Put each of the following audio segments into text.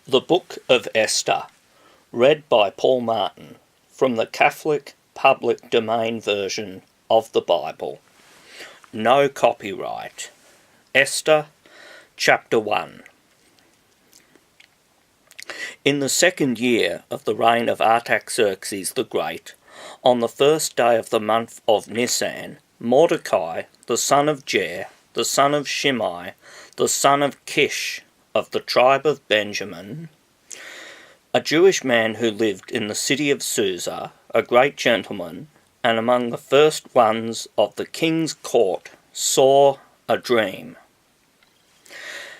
The Book of Esther, read by Paul Martin, from the Catholic Public Domain version of the Bible. No copyright. Esther, Chapter 1. In the 2nd year of the reign of Artaxerxes the Great, on the 1st day of the month of Nisan, Mordecai, the son of Jair, the son of Shimei, the son of Kish, of the tribe of Benjamin, a Jewish man who lived in the city of Susa, a great gentleman, and among the first ones of the king's court, saw a dream.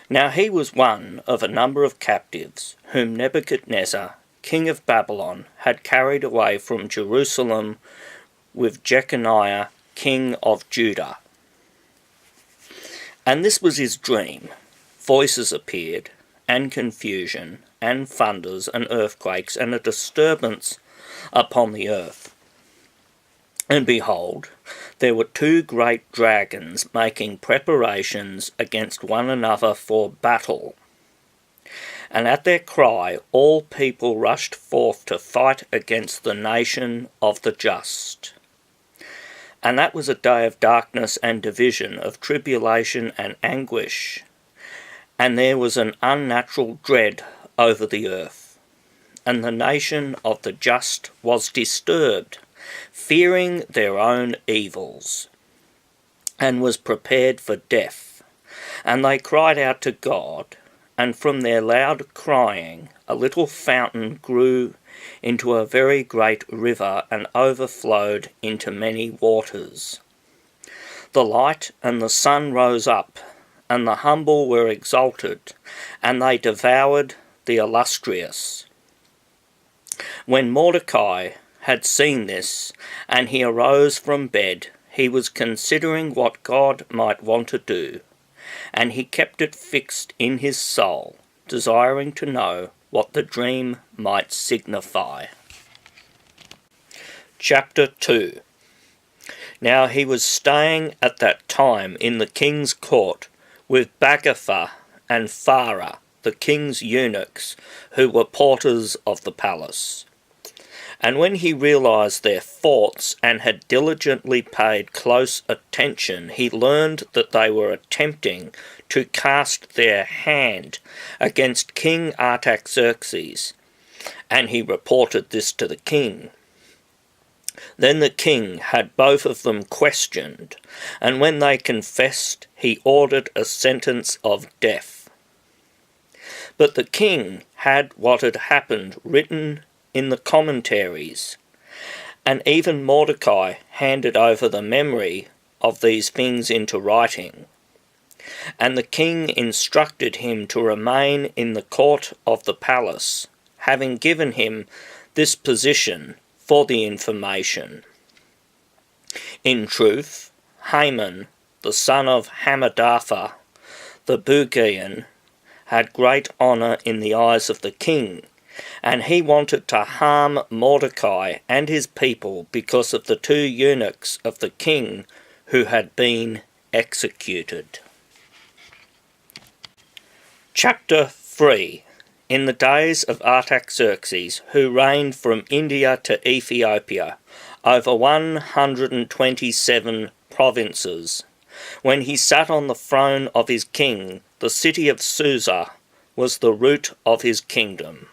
Now he was one of a number of captives, whom Nebuchadnezzar, king of Babylon, had carried away from Jerusalem with Jeconiah, king of Judah. And this was his dream. Voices appeared, and confusion, and thunders, and earthquakes, and a disturbance upon the earth. And behold, there were 2 great dragons making preparations against one another for battle. And at their cry all people rushed forth to fight against the nation of the just. And that was a day of darkness and division, of tribulation and anguish. And there was an unnatural dread over the earth. And the nation of the just was disturbed, fearing their own evils, and was prepared for death. And they cried out to God, and from their loud crying a little fountain grew into a very great river, and overflowed into many waters. The light and the sun rose up, and the humble were exalted, and they devoured the illustrious. When Mordecai had seen this, and he arose from bed, he was considering what God might want to do, and he kept it fixed in his soul, desiring to know what the dream might signify. Chapter 2. Now he was staying at that time in the king's court, with Bagatha and Phara, the king's eunuchs, who were porters of the palace. And when he realized their thoughts and had diligently paid close attention, he learned that they were attempting to cast their hand against King Artaxerxes, and he reported this to the king. Then the king had both of them questioned, and when they confessed, he ordered a sentence of death. But the king had what had happened written in the commentaries, and even Mordecai handed over the memory of these things into writing. And the king instructed him to remain in the court of the palace, having given him this position for the information. In truth, Haman, the son of Hammedatha, the Bugian, had great honour in the eyes of the king, and he wanted to harm Mordecai and his people because of the 2 eunuchs of the king who had been executed. Chapter 3. In the days of Artaxerxes, who reigned from India to Ethiopia, over 127 provinces, when he sat on the throne of his king, the city of Susa was the root of his kingdom.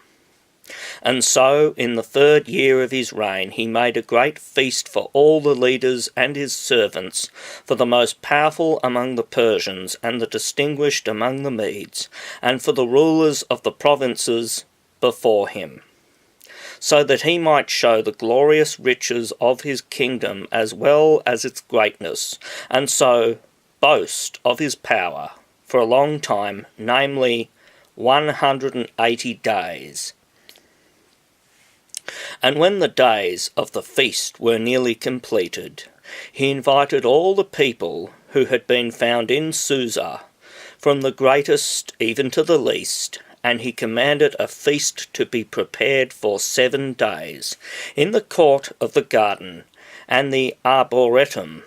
And so, in the 3rd year of his reign, he made a great feast for all the leaders and his servants, for the most powerful among the Persians, and the distinguished among the Medes, and for the rulers of the provinces before him, so that he might show the glorious riches of his kingdom as well as its greatness, and so boast of his power for a long time, namely 180 days. And when the days of the feast were nearly completed, he invited all the people who had been found in Susa, from the greatest even to the least, and he commanded a feast to be prepared for 7 days, in the court of the garden and the arboretum,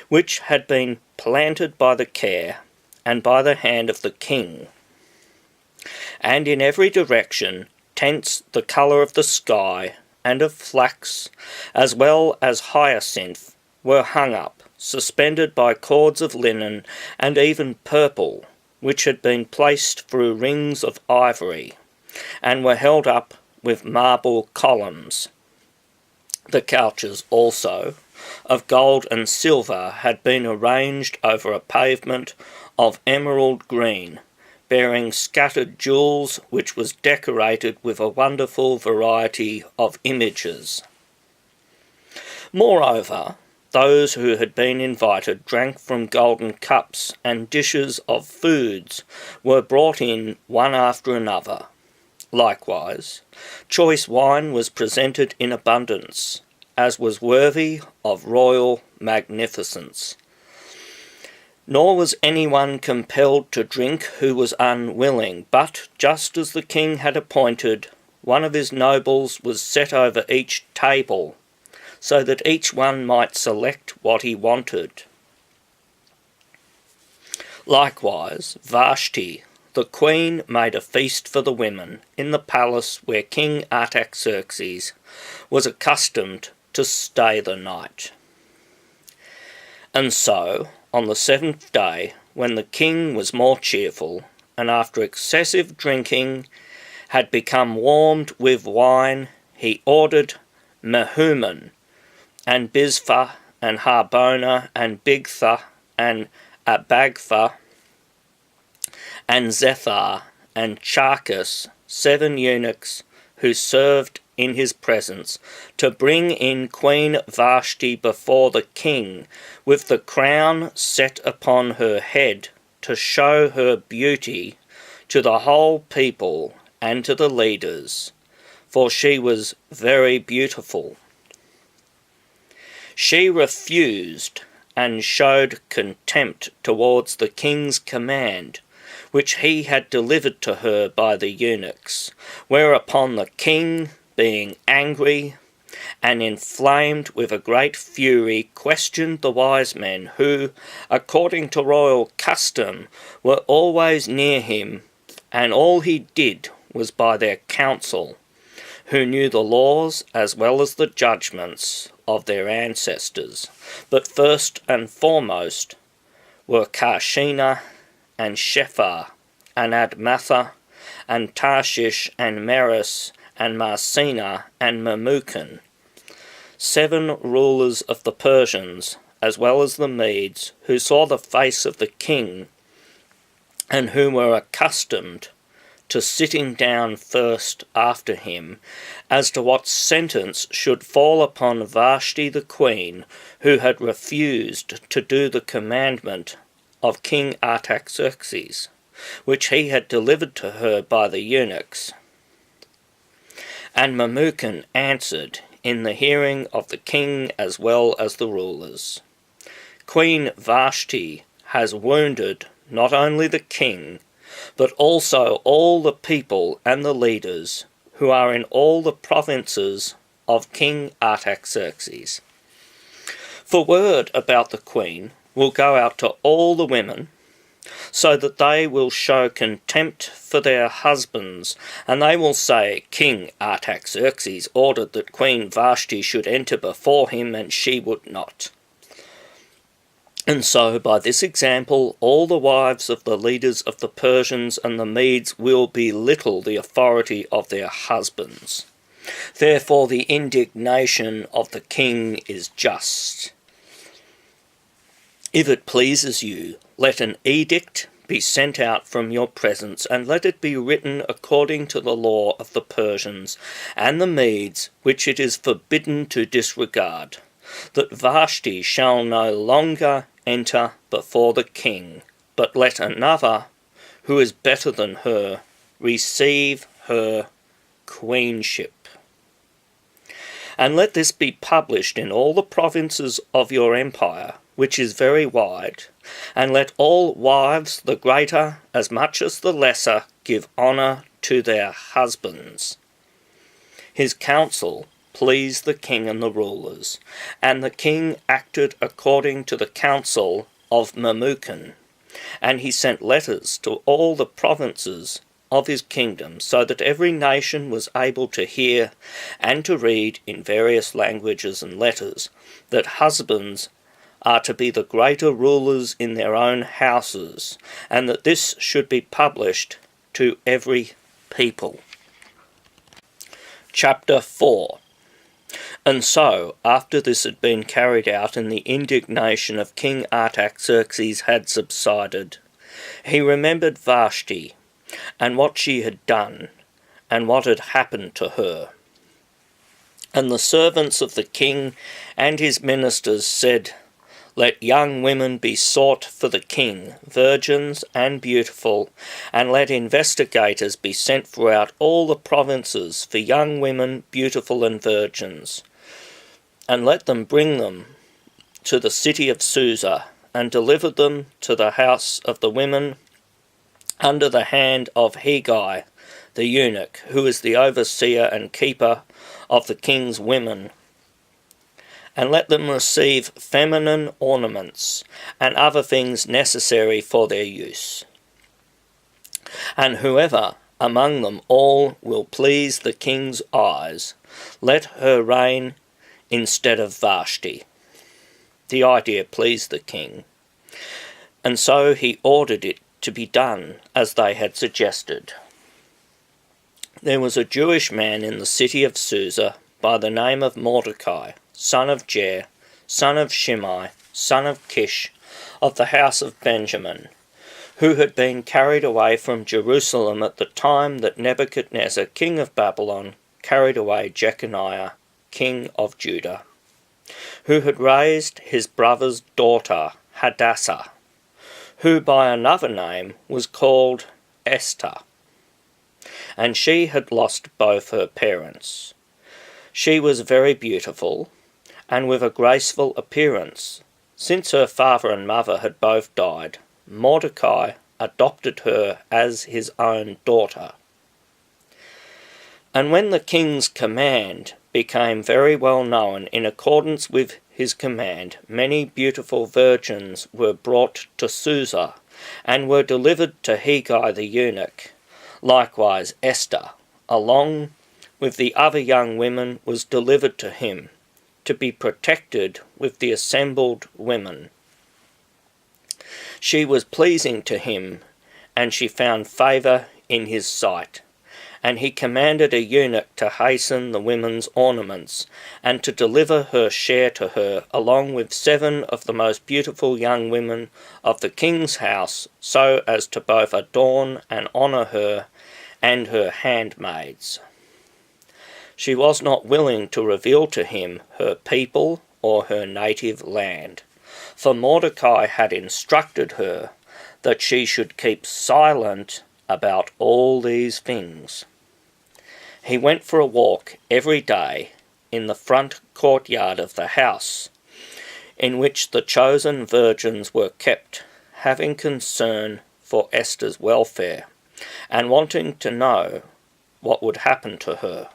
which had been planted by the care and by the hand of the king. And in every direction tents the colour of the sky and of flax, as well as hyacinth, were hung up, suspended by cords of linen, and even purple, which had been placed through rings of ivory, and were held up with marble columns. The couches also, of gold and silver, had been arranged over a pavement of emerald green, bearing scattered jewels, which was decorated with a wonderful variety of images. Moreover, those who had been invited drank from golden cups, and dishes of foods were brought in one after another. Likewise, choice wine was presented in abundance, as was worthy of royal magnificence. Nor was anyone compelled to drink who was unwilling, but, just as the king had appointed, one of his nobles was set over each table, so that each one might select what he wanted. Likewise, Vashti, the queen, made a feast for the women in the palace where King Artaxerxes was accustomed to stay the night. And so, on the 7th day, when the king was more cheerful, and after excessive drinking had become warmed with wine, he ordered Mehuman, and Biztha, and Harbona, and Bigtha, and Abagtha, and Zethar, and Charkas, 7 eunuchs who served in his presence, to bring in Queen Vashti before the king, with the crown set upon her head, to show her beauty to the whole people and to the leaders, for she was very beautiful. She refused and showed contempt towards the king's command, which he had delivered to her by the eunuchs, whereupon the king, being angry and inflamed with a great fury, questioned the wise men who, according to royal custom, were always near him, and all he did was by their counsel, who knew the laws as well as the judgments of their ancestors. But first and foremost were Karshina and Shephar, and Admatha, and Tarshish, and Meres, and Marsina, and Memucan, 7 rulers of the Persians, as well as the Medes, who saw the face of the king, and who were accustomed to sitting down first after him, as to what sentence should fall upon Vashti the queen, who had refused to do the commandment of King Artaxerxes, which he had delivered to her by the eunuchs. And Memucan answered in the hearing of the king as well as the rulers, Queen Vashti has wounded not only the king, but also all the people and the leaders who are in all the provinces of King Artaxerxes. For word about the queen will go out to all the women, so that they will show contempt for their husbands, and they will say, King Artaxerxes ordered that Queen Vashti should enter before him, and she would not. And so, by this example, all the wives of the leaders of the Persians and the Medes will belittle the authority of their husbands. Therefore the indignation of the king is just. If it pleases you, let an edict be sent out from your presence, and let it be written according to the law of the Persians and the Medes, which it is forbidden to disregard, that Vashti shall no longer enter before the king, but let another, who is better than her, receive her queenship. And let this be published in all the provinces of your empire, which is very wide, and let all wives, the greater as much as the lesser, give honour to their husbands. His counsel pleased the king and the rulers, and the king acted according to the counsel of Memucan, and he sent letters to all the provinces of his kingdom, so that every nation was able to hear and to read in various languages and letters, that husbands are to be the greater rulers in their own houses, and that this should be published to every people. Chapter 4. And so, after this had been carried out and the indignation of King Artaxerxes had subsided, he remembered Vashti, and what she had done, and what had happened to her. And the servants of the king and his ministers said, "Let young women be sought for the king, virgins and beautiful, and let investigators be sent throughout all the provinces for young women, beautiful and virgins, and let them bring them to the city of Susa, and deliver them to the house of the women under the hand of Hegai, the eunuch, who is the overseer and keeper of the king's women. And let them receive feminine ornaments and other things necessary for their use. And whoever among them all will please the king's eyes, let her reign instead of Vashti." The idea pleased the king, and so he ordered it to be done as they had suggested. There was a Jewish man in the city of Susa by the name of Mordecai, son of Jair, son of Shimei, son of Kish, of the house of Benjamin, who had been carried away from Jerusalem at the time that Nebuchadnezzar, king of Babylon, carried away Jeconiah, king of Judah, who had raised his brother's daughter, Hadassah, who by another name was called Esther, and she had lost both her parents. She was very beautiful, and with a graceful appearance. Since her father and mother had both died, Mordecai adopted her as his own daughter. And when the king's command became very well known, in accordance with his command, many beautiful virgins were brought to Susa, and were delivered to Hegai the eunuch. Likewise Esther, along with the other young women, was delivered to him, to be protected with the assembled women. She was pleasing to him, and she found favour in his sight. And he commanded a eunuch to hasten the women's ornaments, and to deliver her share to her, along with 7 of the most beautiful young women of the king's house, so as to both adorn and honour her and her handmaids. She was not willing to reveal to him her people or her native land, for Mordecai had instructed her that she should keep silent about all these things. He went for a walk every day in the front courtyard of the house, in which the chosen virgins were kept, having concern for Esther's welfare, and wanting to know what would happen to her.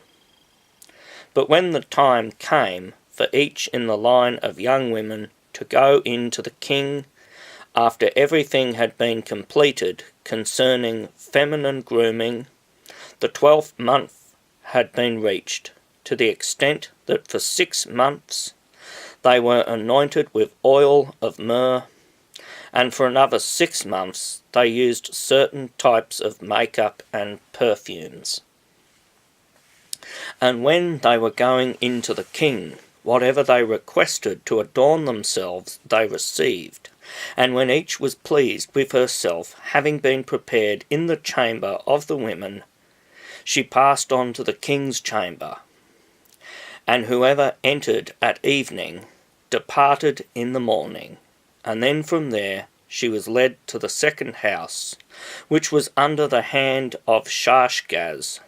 But when the time came for each in the line of young women to go in to the king, after everything had been completed concerning feminine grooming, the 12th month had been reached, to the extent that for 6 months they were anointed with oil of myrrh, and for another 6 months they used certain types of makeup and perfumes. And when they were going in to the king, whatever they requested to adorn themselves they received, and when each was pleased with herself, having been prepared in the chamber of the women, she passed on to the king's chamber. And whoever entered at evening departed in the morning, and then from there she was led to the second house, which was under the hand of Shashgaz,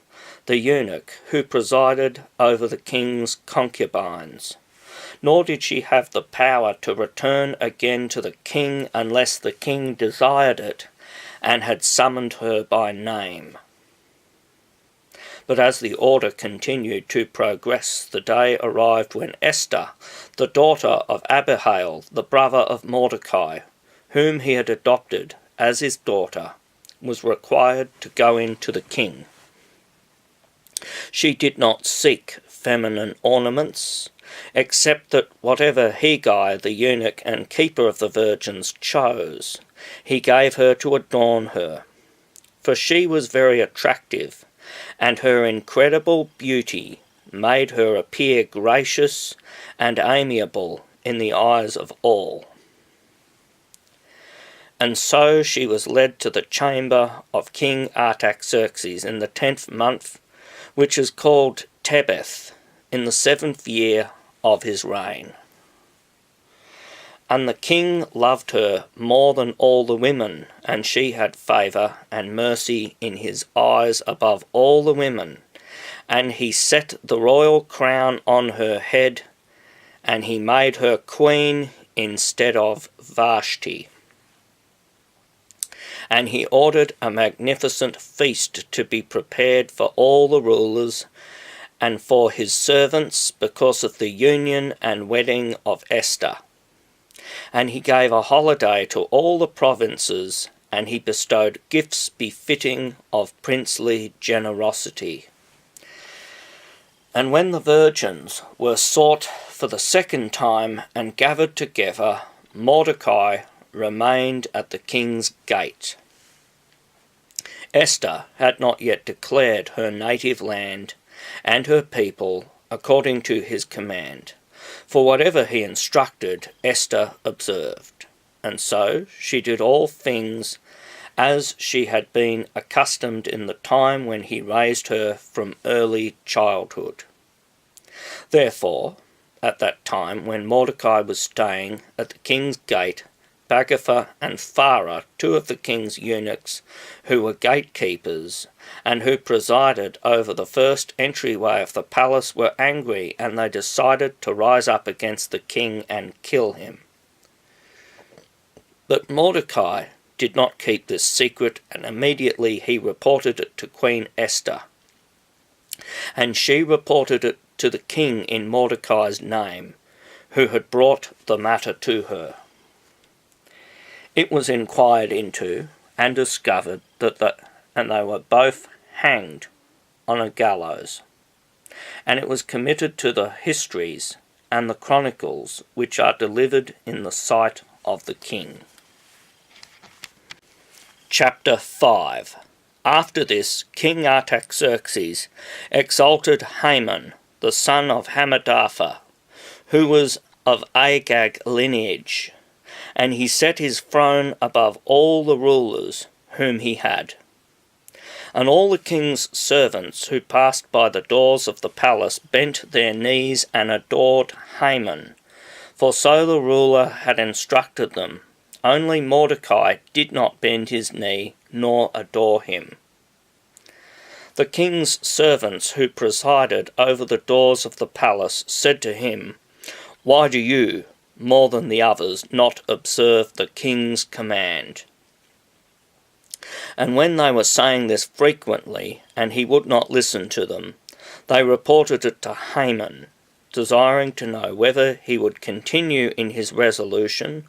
the eunuch, who presided over the king's concubines. Nor did she have the power to return again to the king unless the king desired it, and had summoned her by name. But as the order continued to progress, the day arrived when Esther, the daughter of Abihail, the brother of Mordecai, whom he had adopted as his daughter, was required to go in to the king. She did not seek feminine ornaments, except that whatever Hegai, the eunuch and keeper of the virgins, chose, he gave her to adorn her. For she was very attractive, and her incredible beauty made her appear gracious and amiable in the eyes of all. And so she was led to the chamber of King Artaxerxes in the 10th month, which is called Tebeth, in the 7th year of his reign. And the king loved her more than all the women, and she had favour and mercy in his eyes above all the women. And he set the royal crown on her head, and he made her queen instead of Vashti. And he ordered a magnificent feast to be prepared for all the rulers and for his servants because of the union and wedding of Esther. And he gave a holiday to all the provinces, and he bestowed gifts befitting of princely generosity. And when the virgins were sought for the second time and gathered together, Mordecai remained at the king's gate. Esther had not yet declared her native land and her people according to his command, for whatever he instructed, Esther observed, and so she did all things as she had been accustomed in the time when he raised her from early childhood. Therefore, at that time when Mordecai was staying at the king's gate, Bagatha and Phara, two of the king's eunuchs, who were gatekeepers, and who presided over the first entryway of the palace, were angry, and they decided to rise up against the king and kill him. But Mordecai did not keep this secret, and immediately he reported it to Queen Esther. And she reported it to the king in Mordecai's name, who had brought the matter to her. It was inquired into and discovered that they were both hanged on a gallows, and it was committed to the histories and the chronicles which are delivered in the sight of the king. Chapter 5. After this, King Artaxerxes exalted Haman, the son of Hammedatha, who was of Agag lineage, and he set his throne above all the rulers whom he had. And all the king's servants who passed by the doors of the palace bent their knees and adored Haman, for so the ruler had instructed them. Only Mordecai did not bend his knee nor adore him. The king's servants who presided over the doors of the palace said to him, "Why do you, more than the others, not observe the king's command?" And when they were saying this frequently, and he would not listen to them, they reported it to Haman, desiring to know whether he would continue in his resolution,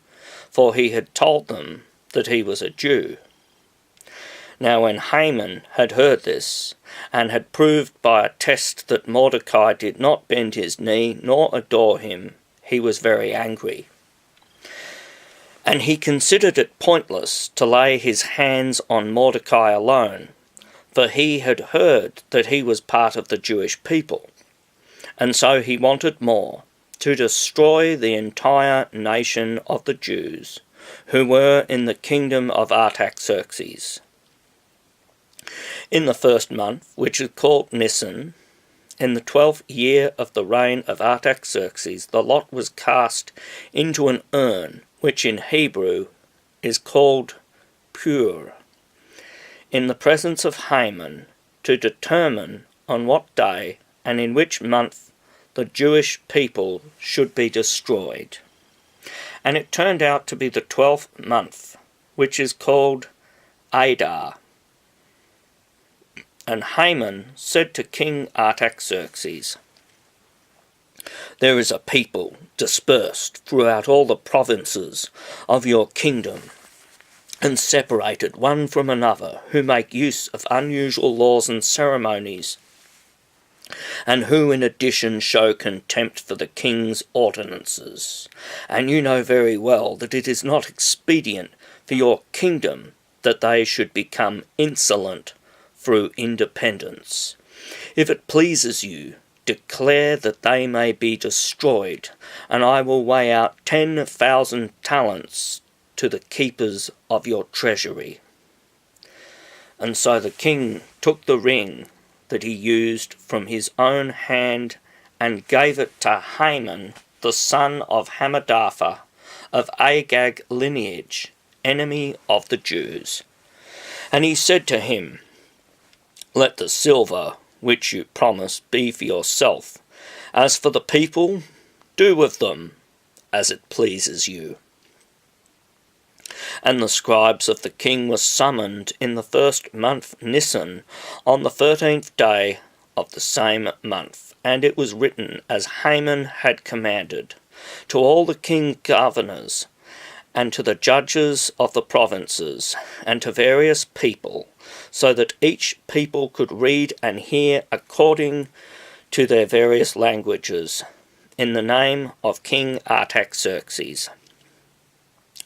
for he had told them that he was a Jew. Now when Haman had heard this, and had proved by a test that Mordecai did not bend his knee nor adore him, he was very angry. And he considered it pointless to lay his hands on Mordecai alone, for he had heard that he was part of the Jewish people, and so he wanted more, to destroy the entire nation of the Jews, who were in the kingdom of Artaxerxes. In the 1st month, which is called Nisan, in the 12th year of the reign of Artaxerxes, the lot was cast into an urn, which in Hebrew is called Pur, in the presence of Haman, to determine on what day and in which month the Jewish people should be destroyed. And it turned out to be the 12th month, which is called Adar. And Haman said to King Artaxerxes, "There is a people dispersed throughout all the provinces of your kingdom, and separated one from another, who make use of unusual laws and ceremonies, and who in addition show contempt for the king's ordinances. And you know very well that it is not expedient for your kingdom that they should become insolent through independence. If it pleases you, declare that they may be destroyed, and I will weigh out 10,000 talents to the keepers of your treasury. And so the king took the ring that he used from his own hand and gave it to Haman, the son of Hammedatha, of Agag lineage, enemy of the Jews. And he said to him, Let the silver which you promised be for yourself. As for the people, do with them as it pleases you. And the scribes of the king were summoned in the first month Nisan, on the 13th day of the same month. And it was written as Haman had commanded, to all the king's governors, and to the judges of the provinces, and to various people, so that each people could read and hear according to their various languages, in the name of King Artaxerxes.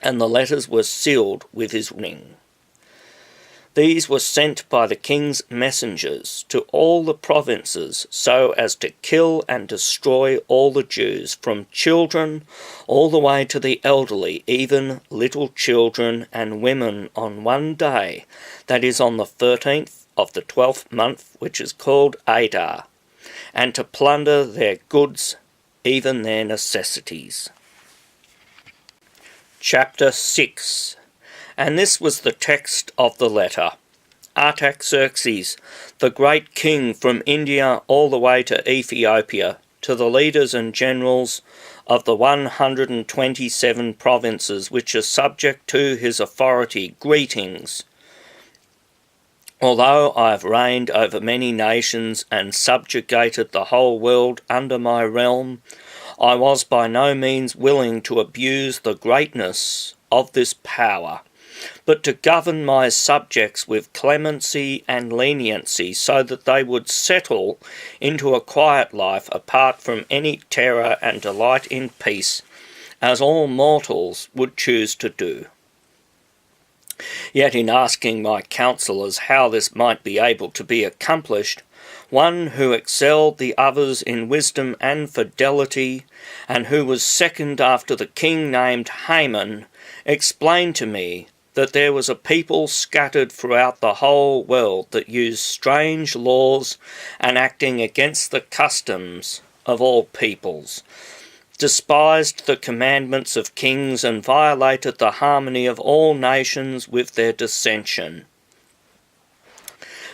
And the letters were sealed with his ring. These were sent by the king's messengers to all the provinces, so as to kill and destroy all the Jews, from children all the way to the elderly, even little children and women, on one day, that is on the 13th of the 12th month, which is called Adar, and to plunder their goods, even their necessities. Chapter 6. And this was the text of the letter. Artaxerxes, the great king, from India all the way to Ethiopia, to the leaders and generals of the 127 provinces which are subject to his authority, greetings. Although I have reigned over many nations and subjugated the whole world under my realm, I was by no means willing to abuse the greatness of this power, but to govern my subjects with clemency and leniency, so that they would settle into a quiet life apart from any terror, and delight in peace, as all mortals would choose to do. Yet in asking my counsellors how this might be able to be accomplished, one who excelled the others in wisdom and fidelity, and who was second after the king, named Haman, explained to me that there was a people scattered throughout the whole world that used strange laws, and acting against the customs of all peoples, despised the commandments of kings, and violated the harmony of all nations with their dissension.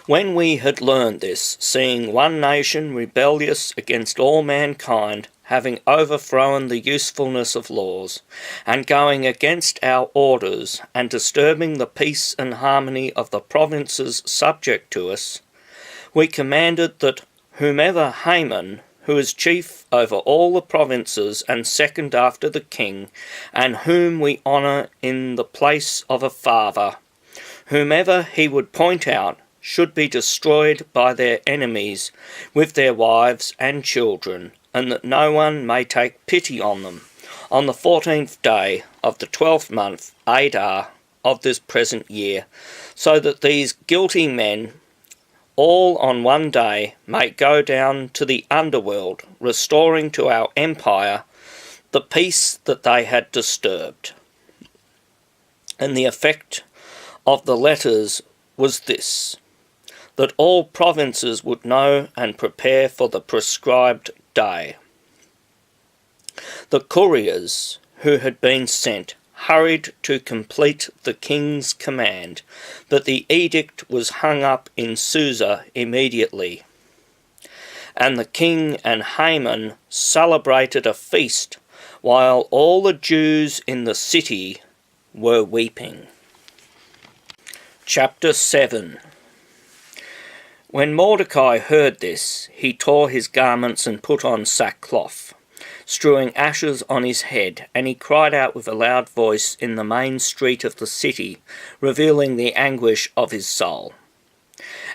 When we had learned this, seeing one nation rebellious against all mankind, having overthrown the usefulness of laws, and going against our orders, and disturbing the peace and harmony of the provinces subject to us, we commanded that whomever Haman, who is chief over all the provinces and second after the king, and whom we honour in the place of a father, whomever he would point out, should be destroyed by their enemies with their wives and children, and that no one may take pity on them, on the 14th day of the 12th month, Adar, of this present year, so that these guilty men, all on one day, may go down to the underworld, restoring to our empire the peace that they had disturbed. And the effect of the letters was this, that all provinces would know and prepare for the prescribed day. The couriers who had been sent hurried to complete the king's command, but the edict was hung up in Susa immediately. And the king and Haman celebrated a feast, while all the Jews in the city were weeping. Chapter 7. When Mordecai heard this, he tore his garments and put on sackcloth. strewing ashes on his head, and he cried out with a loud voice in the main street of the city, revealing the anguish of his soul.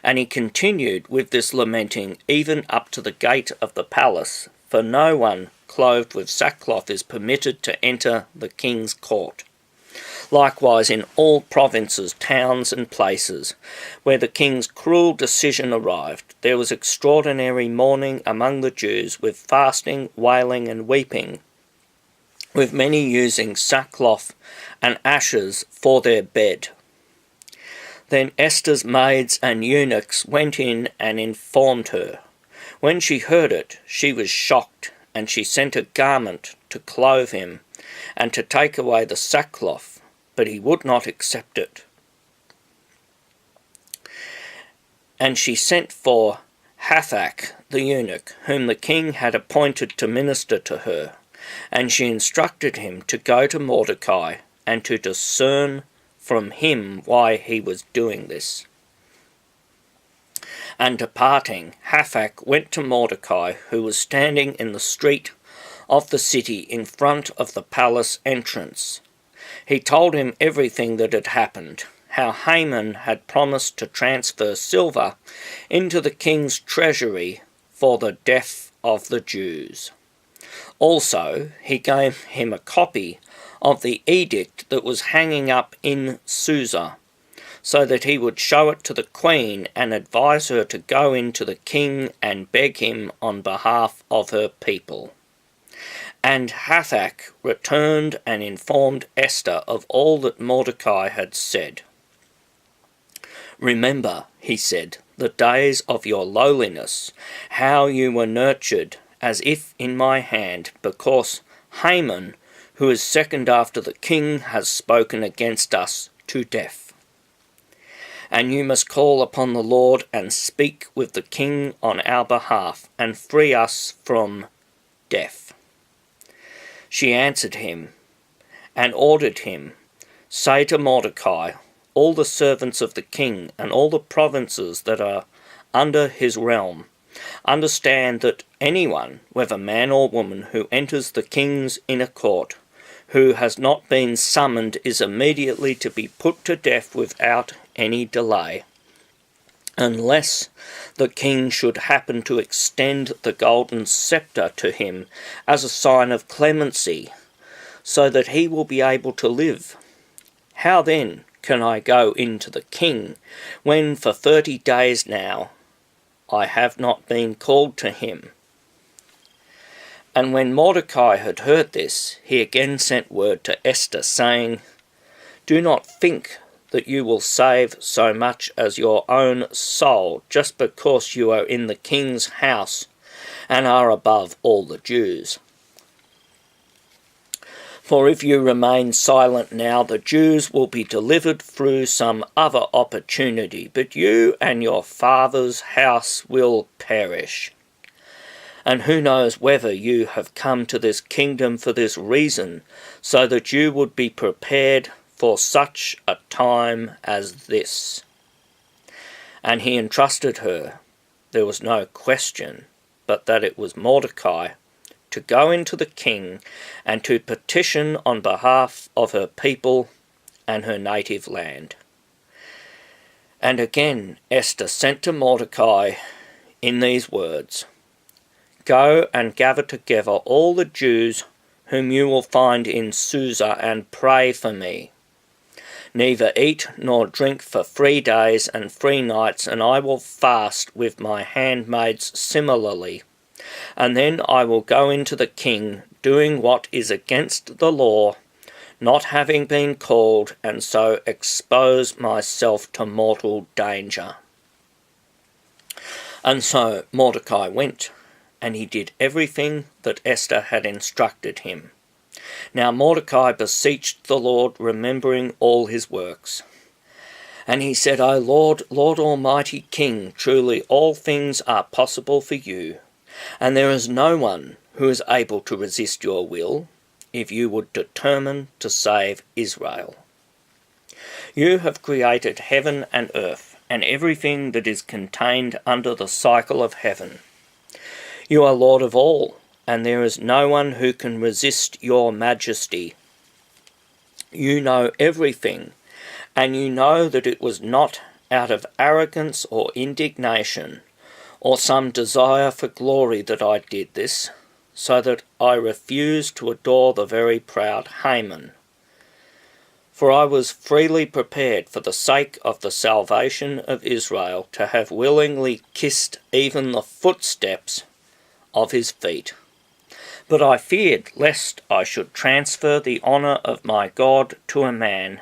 And he continued with this lamenting even up to the gate of the palace, for no one clothed with sackcloth is permitted to enter the king's court. Likewise in all provinces, towns and places, where the king's cruel decision arrived, there was extraordinary mourning among the Jews, with fasting, wailing and weeping, with many using sackcloth and ashes for their bed. Then Esther's maids and eunuchs went in and informed her. When she heard it, she was shocked, and she sent a garment to clothe him, and to take away the sackcloth, but he would not accept it. And she sent for Hathach the eunuch, whom the king had appointed to minister to her, and she instructed him to go to Mordecai and to discern from him why he was doing this. And departing, Hathach went to Mordecai, who was standing in the street of the city in front of the palace entrance. He told him everything that had happened, how Haman had promised to transfer silver into the king's treasury for the death of the Jews. Also, he gave him a copy of the edict that was hanging up in Susa, so that he would show it to the queen and advise her to go in to the king and beg him on behalf of her people. And Hathach returned and informed Esther of all that Mordecai had said. "Remember," he said, "the days of your lowliness, how you were nurtured as if in my hand, because Haman, who is second after the king, has spoken against us to death. And you must call upon the Lord and speak with the king on our behalf, and free us from death." She answered him and ordered him, "Say to Mordecai, all the servants of the king and all the provinces that are under his realm, understand that anyone, whether man or woman, who enters the king's inner court, who has not been summoned, is immediately to be put to death without any delay, unless the king should happen to extend the golden scepter to him as a sign of clemency, so that he will be able to live. How then can I go in to the king, when for 30 days now I have not been called to him?" And when Mordecai had heard this, he again sent word to Esther, saying, "Do not think that you will save so much as your own soul, just because you are in the king's house and are above all the Jews. For if you remain silent now, the Jews will be delivered through some other opportunity, but you and your father's house will perish. And who knows whether you have come to this kingdom for this reason, so that you would be prepared for such a time as this." And he entrusted her, there was no question, but that it was Mordecai, to go into the king and to petition on behalf of her people and her native land. And again Esther sent to Mordecai in these words, "Go and gather together all the Jews whom you will find in Susa, and pray for me. Neither eat nor drink for 3 days and 3 nights, and I will fast with my handmaids similarly. And then I will go into the king, doing what is against the law, not having been called, and so expose myself to mortal danger." And so Mordecai went, and he did everything that Esther had instructed him. Now Mordecai beseeched the Lord, remembering all his works. And he said, "O Lord, Lord Almighty King, truly all things are possible for you, and there is no one who is able to resist your will, if you would determine to save Israel. You have created heaven and earth, and everything that is contained under the cycle of heaven. You are Lord of all, and there is no one who can resist your majesty. You know everything, and you know that it was not out of arrogance or indignation, or some desire for glory that I did this, so that I refused to adore the very proud Haman. For I was freely prepared for the sake of the salvation of Israel to have willingly kissed even the footsteps of his feet. But I feared lest I should transfer the honour of my God to a man,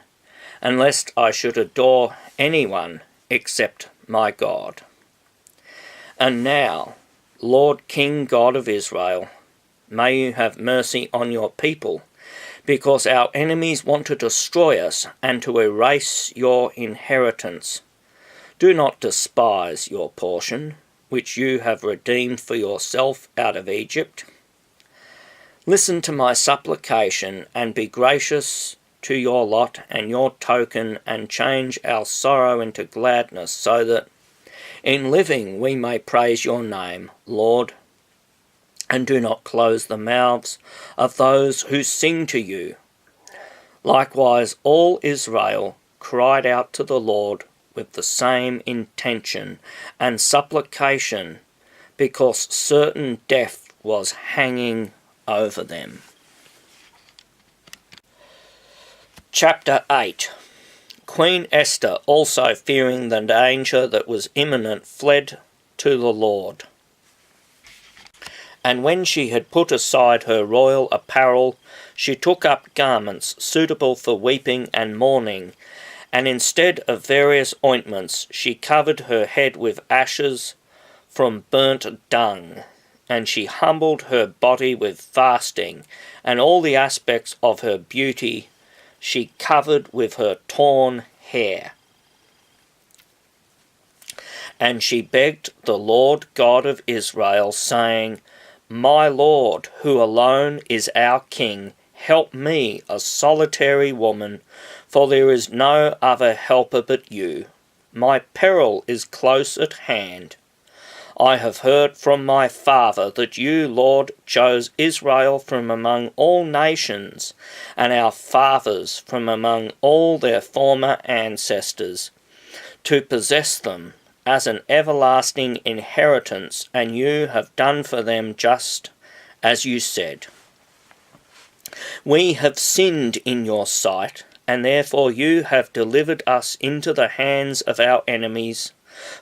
and lest I should adore anyone except my God. And now, Lord King God of Israel, may you have mercy on your people, because our enemies want to destroy us and to erase your inheritance. Do not despise your portion, which you have redeemed for yourself out of Egypt. Listen to my supplication, and be gracious to your lot and your token, and change our sorrow into gladness, so that in living we may praise your name, Lord. And do not close the mouths of those who sing to you. Likewise all Israel cried out to the Lord with the same intention and supplication, because certain death was hanging over them. Chapter 8. Queen Esther, also fearing the danger that was imminent, fled to the Lord. And when she had put aside her royal apparel, she took up garments suitable for weeping and mourning, and instead of various ointments she covered her head with ashes from burnt dung, and she humbled her body with fasting, and all the aspects of her beauty she covered with her torn hair. And she begged the Lord God of Israel, saying, My Lord, who alone is our King, help me, a solitary woman, for there is no other helper but you. My peril is close at hand. I have heard from my father that you, Lord, chose Israel from among all nations, and our fathers from among all their former ancestors, to possess them as an everlasting inheritance, and you have done for them just as you said. We have sinned in your sight, and therefore you have delivered us into the hands of our enemies,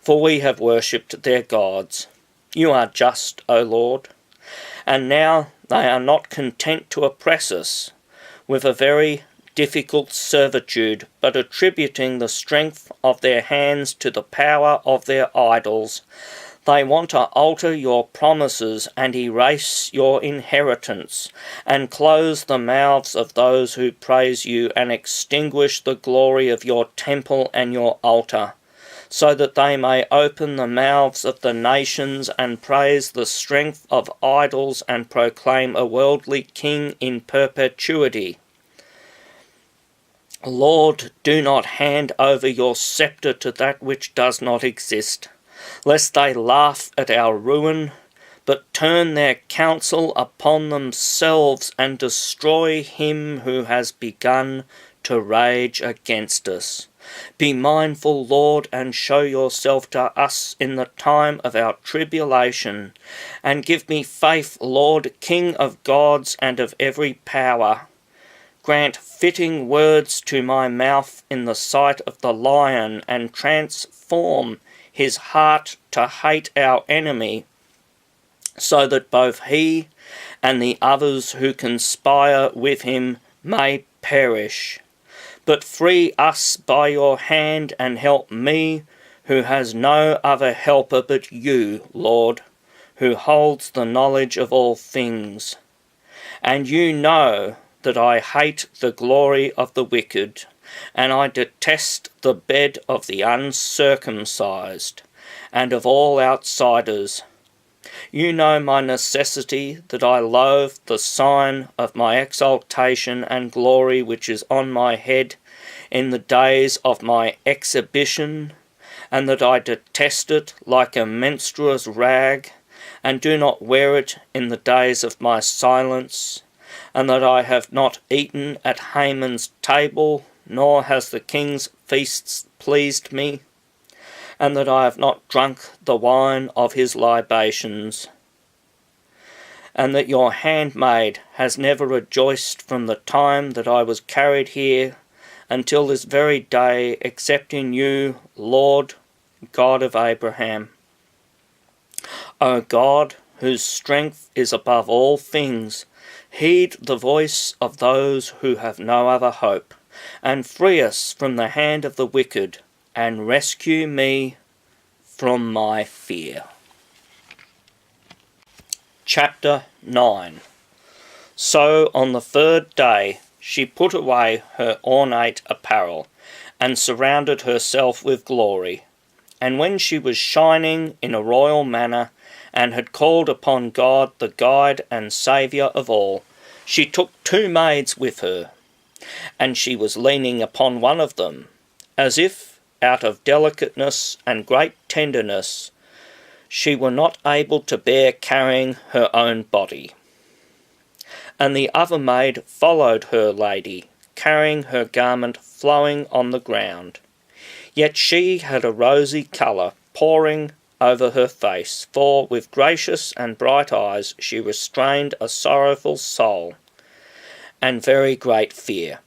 for we have worshipped their gods. You are just, O Lord. And now they are not content to oppress us with a very difficult servitude, but attributing the strength of their hands to the power of their idols. They want to alter your promises and erase your inheritance, and close the mouths of those who praise you, and extinguish the glory of your temple and your altar, so that they may open the mouths of the nations and praise the strength of idols and proclaim a worldly king in perpetuity. Lord, do not hand over your sceptre to that which does not exist, lest they laugh at our ruin, but turn their counsel upon themselves and destroy him who has begun to rage against us. Be mindful, Lord, and show yourself to us in the time of our tribulation, and give me faith, Lord, King of gods and of every power. Grant fitting words to my mouth in the sight of the lion, and transform his heart to hate our enemy, so that both he and the others who conspire with him may perish. But free us by your hand, and help me, who has no other helper but you, Lord, who holds the knowledge of all things. And you know that I hate the glory of the wicked, and I detest the bed of the uncircumcised, and of all outsiders. You know my necessity, that I loathe the sign of my exaltation and glory which is on my head in the days of my exhibition, and that I detest it like a menstruous rag, and do not wear it in the days of my silence, and that I have not eaten at Haman's table, nor has the king's feasts pleased me, and that I have not drunk the wine of his libations, and that your handmaid has never rejoiced from the time that I was carried here until this very day, except in you, Lord, God of Abraham. O God, whose strength is above all things, heed the voice of those who have no other hope, and free us from the hand of the wicked, and rescue me from my fear. Chapter 9. So on the third day she put away her ornate apparel, and surrounded herself with glory. And when she was shining in a royal manner, and had called upon God, the guide and Saviour of all, she took 2 maids with her, and she was leaning upon one of them, as if, out of delicateness and great tenderness, she were not able to bear carrying her own body. And the other maid followed her lady, carrying her garment flowing on the ground. Yet she had a rosy colour pouring over her face, for with gracious and bright eyes she restrained a sorrowful soul, and very great fear.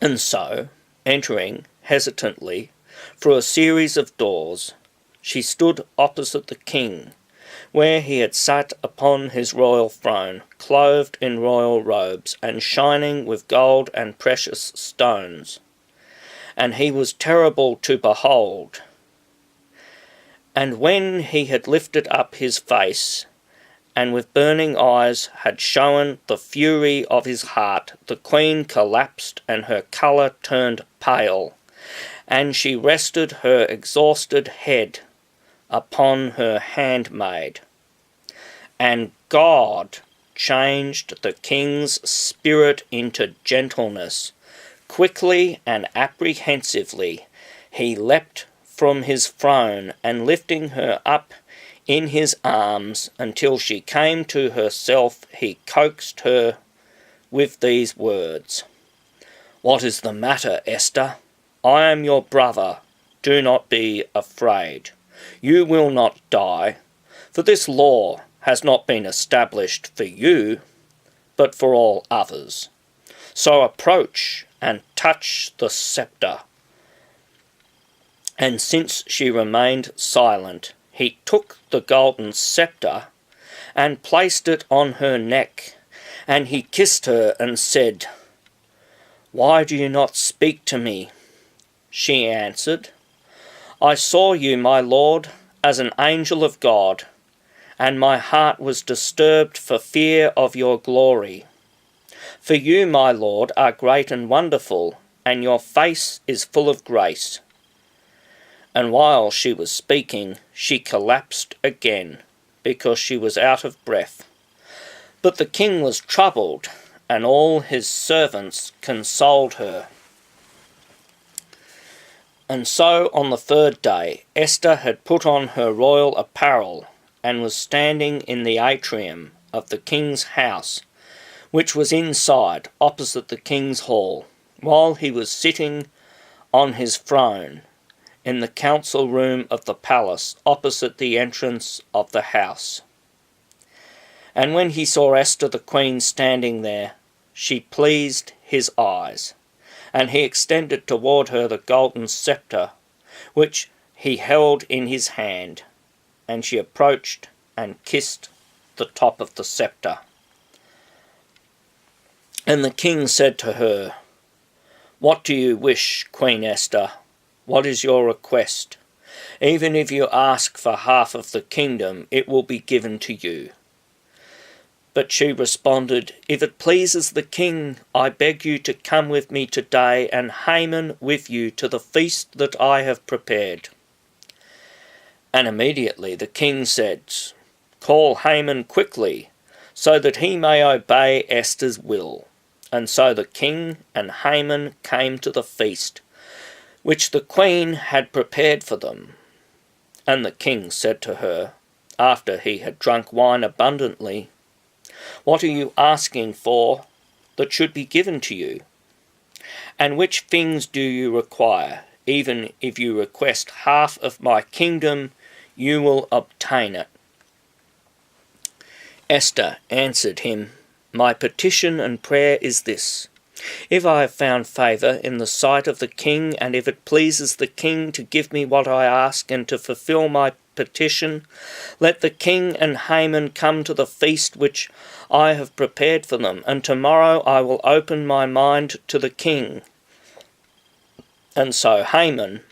And so, entering hesitantly through a series of doors, she stood opposite the king, where he had sat upon his royal throne, clothed in royal robes, and shining with gold and precious stones. And he was terrible to behold. And when he had lifted up his face, and with burning eyes had shown the fury of his heart, the queen collapsed, and her colour turned pale, and she rested her exhausted head upon her handmaid. And God changed the king's spirit into gentleness. Quickly and apprehensively he leapt from his throne, and lifting her up in his arms until she came to herself, he coaxed her with these words, "What is the matter, Esther? I am your brother. Do not be afraid. You will not die, for this law has not been established for you, but for all others. So approach and touch the sceptre." And since she remained silent, he took the golden sceptre and placed it on her neck, and he kissed her and said, "Why do you not speak to me?" She answered, "I saw you, my lord, as an angel of God, and my heart was disturbed for fear of your glory. For you, my lord, are great and wonderful, and your face is full of grace." And while she was speaking, she collapsed again, because she was out of breath. But the king was troubled, and all his servants consoled her. And so on the third day, Esther had put on her royal apparel, and was standing in the atrium of the king's house, which was inside, opposite the king's hall, while he was sitting on his throne in the council room of the palace, opposite the entrance of the house. And when he saw Esther the queen standing there, she pleased his eyes, and he extended toward her the golden sceptre, which he held in his hand, and she approached and kissed the top of the sceptre. And the king said to her, "What do you wish, Queen Esther? What is your request? Even if you ask for half of the kingdom, it will be given to you." But she responded, "If it pleases the king, I beg you to come with me today, and Haman with you, to the feast that I have prepared." And immediately the king said, "Call Haman quickly, so that he may obey Esther's will." And so the king and Haman came to the feast, which the queen had prepared for them. And the king said to her, after he had drunk wine abundantly, "What are you asking for that should be given to you? And which things do you require? Even if you request half of my kingdom, you will obtain it." Esther answered him, "My petition and prayer is this. If I have found favour in the sight of the king, and if it pleases the king to give me what I ask and to fulfil my petition, let the king and Haman come to the feast which I have prepared for them, and tomorrow I will open my mind to the king." And so Haman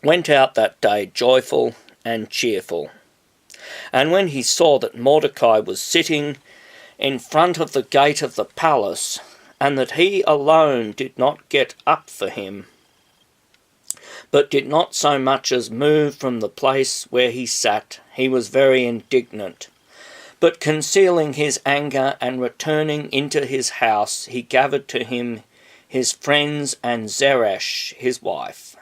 went out that day joyful and cheerful. And when he saw that Mordecai was sitting in front of the gate of the palace, and that he alone did not get up for him, but did not so much as move from the place where he sat, he was very indignant. But concealing his anger and returning into his house, he gathered to him his friends and Zeresh his wife.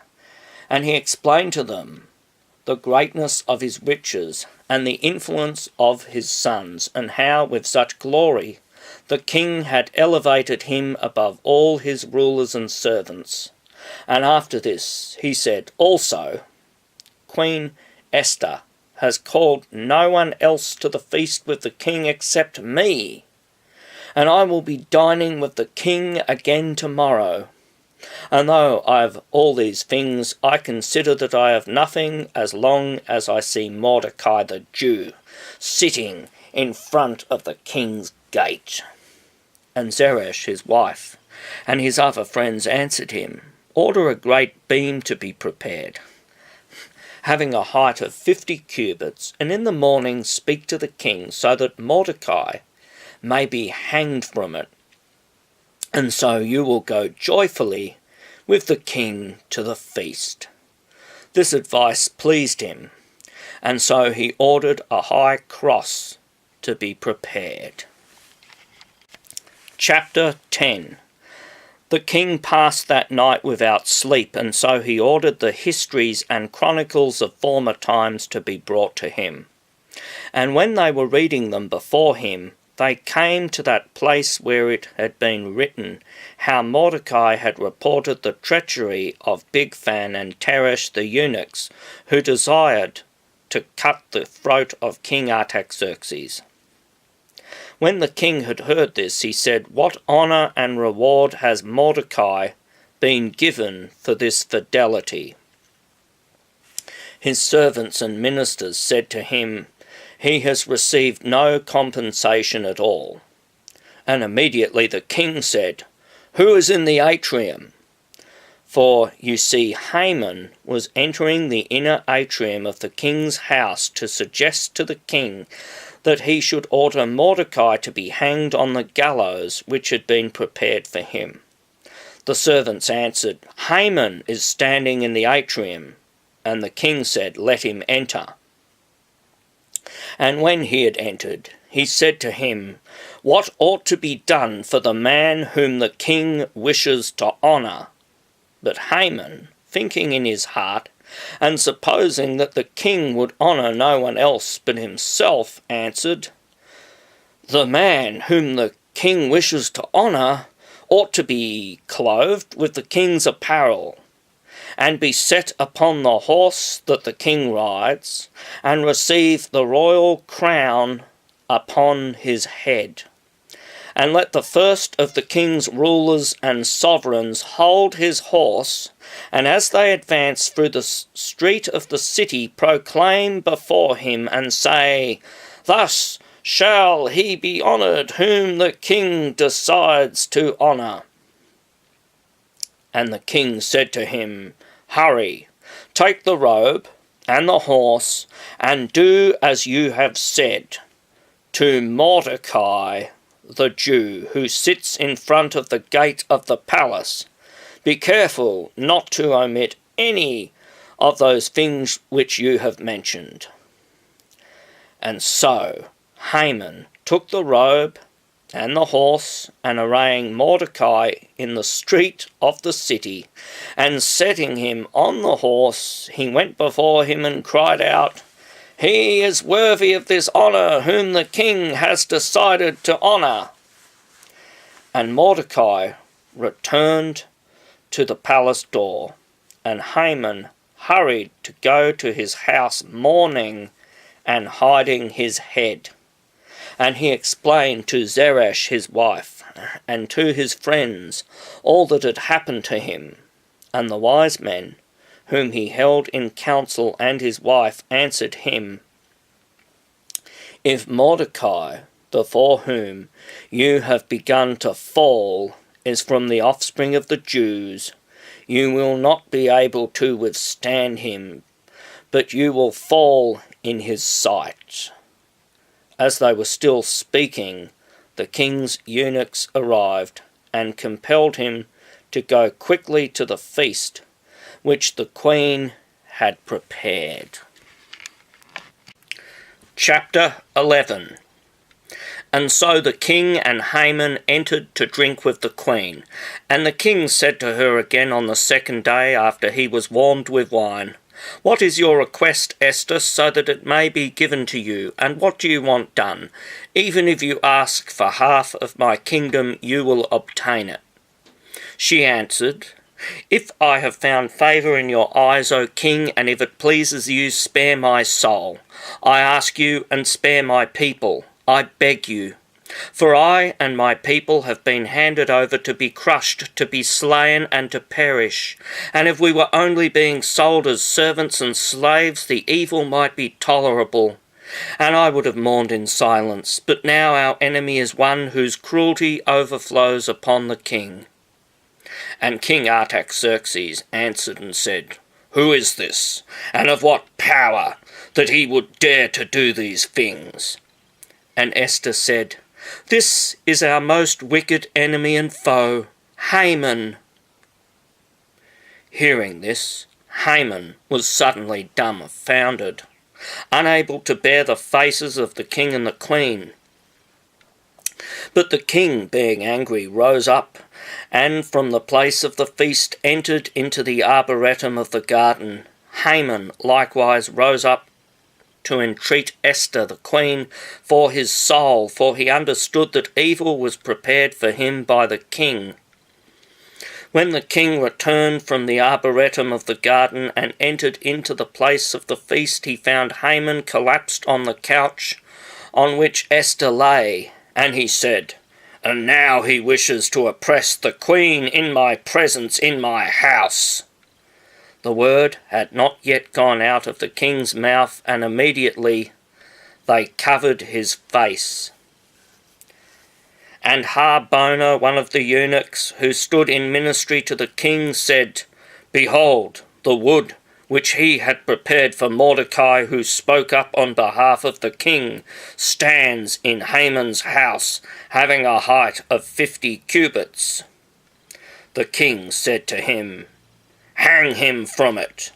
And he explained to them the greatness of his riches and the influence of his sons, and how with such glory the king had elevated him above all his rulers and servants. And after this he said, "Also, Queen Esther has called no one else to the feast with the king except me, and I will be dining with the king again tomorrow. And though I have all these things, I consider that I have nothing as long as I see Mordecai the Jew sitting in front of the king's gate." And Zeresh his wife and his other friends answered him, "Order a great beam to be prepared, having a height of 50 cubits, and in the morning speak to the king, so that Mordecai may be hanged from it. And so you will go joyfully with the king to the feast." This advice pleased him, and so he ordered a high cross to be prepared. Chapter 10. The king passed that night without sleep, and so he ordered the histories and chronicles of former times to be brought to him. And when they were reading them before him, they came to that place where it had been written how Mordecai had reported the treachery of Bigthan and Teresh the eunuchs, who desired to cut the throat of King Artaxerxes. When the king had heard this, he said, "What honour and reward has Mordecai been given for this fidelity?" His servants and ministers said to him, "He has received no compensation at all." And immediately the king said, "Who is in the atrium?" For, you see, Haman was entering the inner atrium of the king's house to suggest to the king that he should order Mordecai to be hanged on the gallows which had been prepared for him. The servants answered, "Haman is standing in the atrium." And the king said, "Let him enter." And when he had entered, he said to him, "What ought to be done for the man whom the king wishes to honour?" But Haman, thinking in his heart, and supposing that the king would honour no one else but himself, answered, "The man whom the king wishes to honour ought to be clothed with the king's apparel, and be set upon the horse that the king rides, and receive the royal crown upon his head. And let the first of the king's rulers and sovereigns hold his horse, and as they advance through the street of the city, proclaim before him and say, 'Thus shall he be honoured whom the king decides to honour.'" And the king said to him, "Hurry, take the robe and the horse, and do as you have said to Mordecai the Jew, who sits in front of the gate of the palace. Be careful not to omit any of those things which you have mentioned." And so Haman took the robe and the horse, and arraying Mordecai in the street of the city, and setting him on the horse, he went before him and cried out, He is worthy of this honour whom the king has decided to honour. And Mordecai returned to the palace door, and Haman hurried to go to his house mourning and hiding his head. And he explained to Zeresh his wife, and to his friends, all that had happened to him. And the wise men, whom he held in council, and his wife, answered him, If Mordecai, before whom you have begun to fall, is from the offspring of the Jews, you will not be able to withstand him, but you will fall in his sight. As they were still speaking, the king's eunuchs arrived, and compelled him to go quickly to the feast which the queen had prepared. Chapter 11. And so the king and Haman entered to drink with the queen. And the king said to her again on the second day after he was warmed with wine, What is your request, Esther, so that it may be given to you? And what do you want done? Even if you ask for half of my kingdom, you will obtain it. She answered, If I have found favour in your eyes, O king, and if it pleases you, spare my soul. I ask you, and spare my people. I beg you. For I and my people have been handed over to be crushed, to be slain, and to perish. And if we were only being sold as servants and slaves, the evil might be tolerable, and I would have mourned in silence. But now our enemy is one whose cruelty overflows upon the king. And King Artaxerxes answered and said, Who is this, and of what power, that he would dare to do these things? And Esther said, This is our most wicked enemy and foe, Haman. Hearing this, Haman was suddenly dumbfounded, unable to bear the faces of the king and the queen. But the king, being angry, rose up, and from the place of the feast entered into the arboretum of the garden. Haman likewise rose up to entreat Esther the queen for his soul, for he understood that evil was prepared for him by the king. When the king returned from the arboretum of the garden and entered into the place of the feast, he found Haman collapsed on the couch on which Esther lay, and he said, And now he wishes to oppress the queen in my presence in my house. The word had not yet gone out of the king's mouth, and immediately they covered his face. And Harbona, one of the eunuchs, who stood in ministry to the king, said, Behold, the wood which he had prepared for Mordecai, who spoke up on behalf of the king, stands in Haman's house, having a height of 50 cubits. The king said to him, Hang him from it.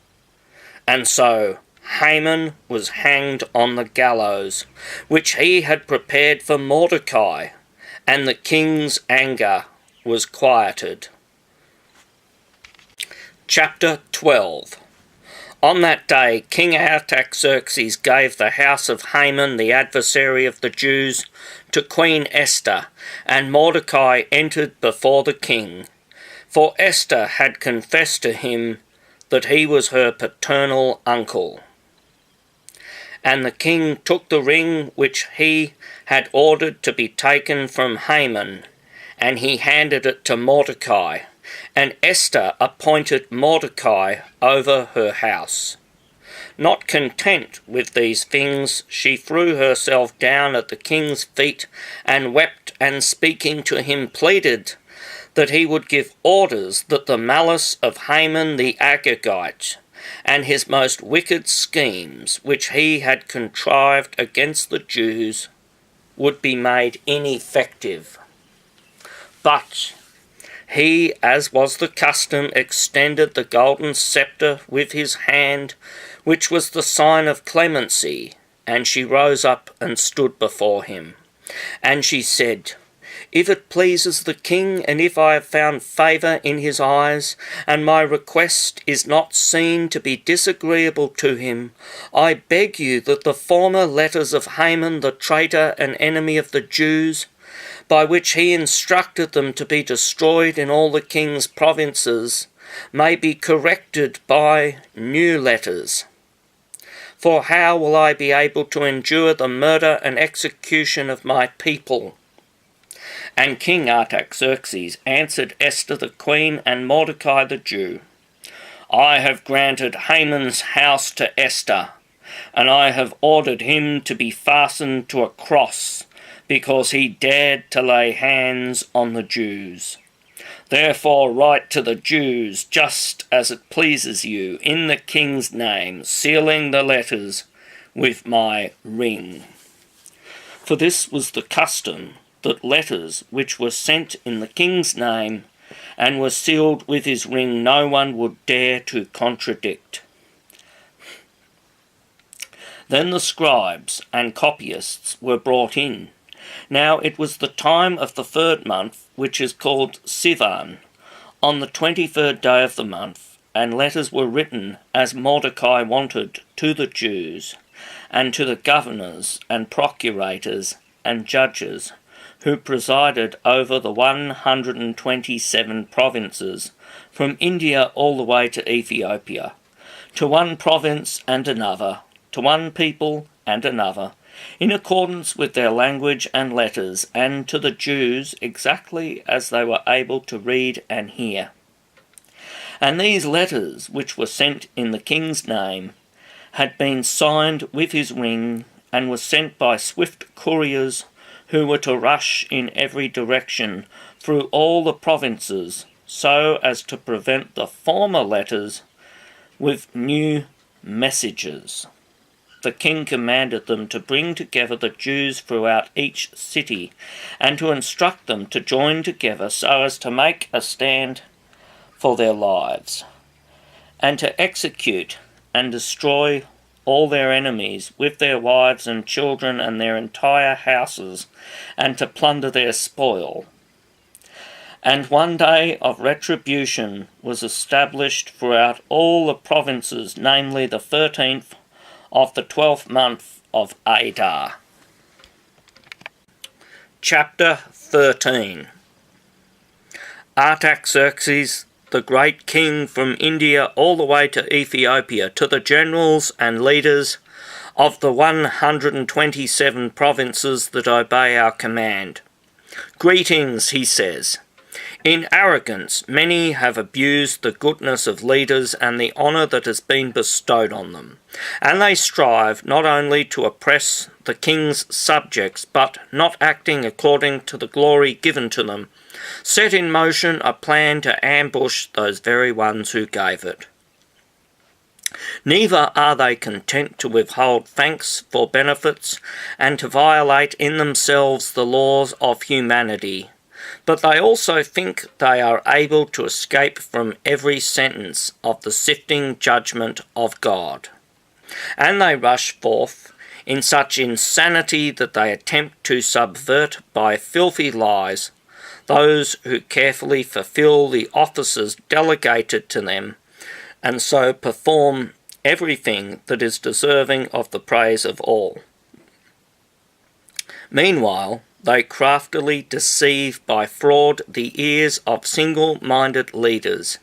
And so Haman was hanged on the gallows, which he had prepared for Mordecai, and the king's anger was quieted. Chapter 12. On that day King Artaxerxes gave the house of Haman, the adversary of the Jews, to Queen Esther, and Mordecai entered before the king. For Esther had confessed to him that he was her paternal uncle. And the king took the ring which he had ordered to be taken from Haman, and he handed it to Mordecai, and Esther appointed Mordecai over her house. Not content with these things, she threw herself down at the king's feet and wept, and speaking to him pleaded that he would give orders that the malice of Haman the Agagite and his most wicked schemes which he had contrived against the Jews would be made ineffective. But he, as was the custom, extended the golden sceptre with his hand, which was the sign of clemency, and she rose up and stood before him. And she said, If it pleases the king, and if I have found favour in his eyes, and my request is not seen to be disagreeable to him, I beg you that the former letters of Haman the traitor and enemy of the Jews, by which he instructed them to be destroyed in all the king's provinces, may be corrected by new letters. For how will I be able to endure the murder and execution of my people? And King Artaxerxes answered Esther the queen and Mordecai the Jew, I have granted Haman's house to Esther, and I have ordered him to be fastened to a cross, because he dared to lay hands on the Jews. Therefore write to the Jews just as it pleases you, in the king's name, sealing the letters with my ring. For this was the custom, that letters which were sent in the king's name and were sealed with his ring no one would dare to contradict. Then the scribes and copyists were brought in. Now it was the time of the 3rd month, which is called Sivan, on the 23rd day of the month, and letters were written as Mordecai wanted to the Jews, and to the governors and procurators and judges, who presided over the 127 provinces, from India all the way to Ethiopia, to one province and another, to one people and another, in accordance with their language and letters, and to the Jews exactly as they were able to read and hear. And these letters, which were sent in the king's name, had been signed with his ring, and were sent by swift couriers, who were to rush in every direction through all the provinces, so as to prevent the former letters with new messages. The king commanded them to bring together the Jews throughout each city, and to instruct them to join together so as to make a stand for their lives, and to execute and destroy all their enemies with their wives and children and their entire houses, and to plunder their spoil. And one day of retribution was established throughout all the provinces, namely the 13th of the 12th month of Adar. Chapter 13. Artaxerxes, the great king, from India all the way to Ethiopia, to the generals and leaders of the 127 provinces that obey our command. Greetings, he says. In arrogance, many have abused the goodness of leaders and the honour that has been bestowed on them, and they strive not only to oppress the king's subjects, but, not acting according to the glory given to them, set in motion a plan to ambush those very ones who gave it. Neither are they content to withhold thanks for benefits and to violate in themselves the laws of humanity, but they also think they are able to escape from every sentence of the sifting judgment of God. And they rush forth in such insanity that they attempt to subvert by filthy lies those who carefully fulfill the offices delegated to them, and so perform everything that is deserving of the praise of all. Meanwhile, they craftily deceive by fraud the ears of single-minded leaders,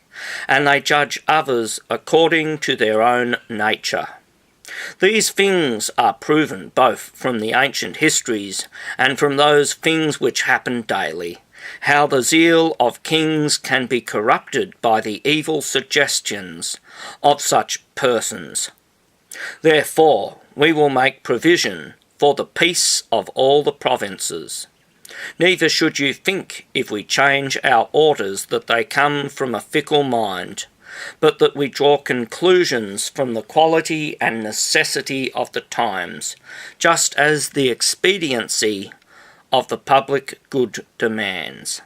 and they judge others according to their own nature. These things are proven both from the ancient histories and from those things which happen daily, how the zeal of kings can be corrupted by the evil suggestions of such persons. Therefore, we will make provision for the peace of all the provinces. Neither should you think, if we change our orders, that they come from a fickle mind, but that we draw conclusions from the quality and necessity of the times, just as the expediency of the public good demands.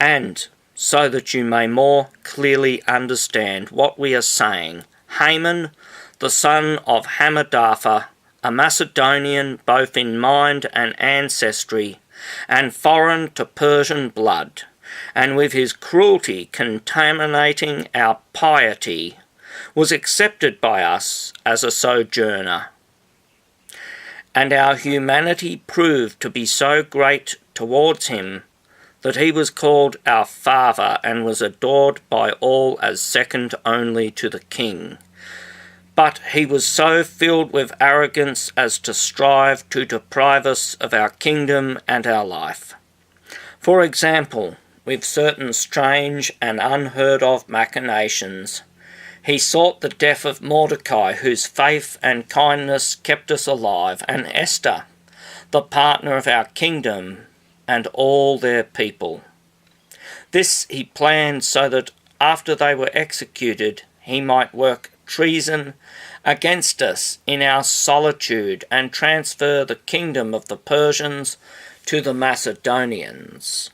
And, so that you may more clearly understand what we are saying, Haman, the son of Hammedatha, a Macedonian both in mind and ancestry, and foreign to Persian blood, and with his cruelty contaminating our piety, was accepted by us as a sojourner. And our humanity proved to be so great towards him that he was called our Father and was adored by all as second only to the King. But he was so filled with arrogance as to strive to deprive us of our kingdom and our life. For example, with certain strange and unheard of machinations, he sought the death of Mordecai, whose faith and kindness kept us alive, and Esther, the partner of our kingdom, and all their people. This he planned so that after they were executed, he might work treason against us in our solitude and transfer the kingdom of the Persians to the Macedonians.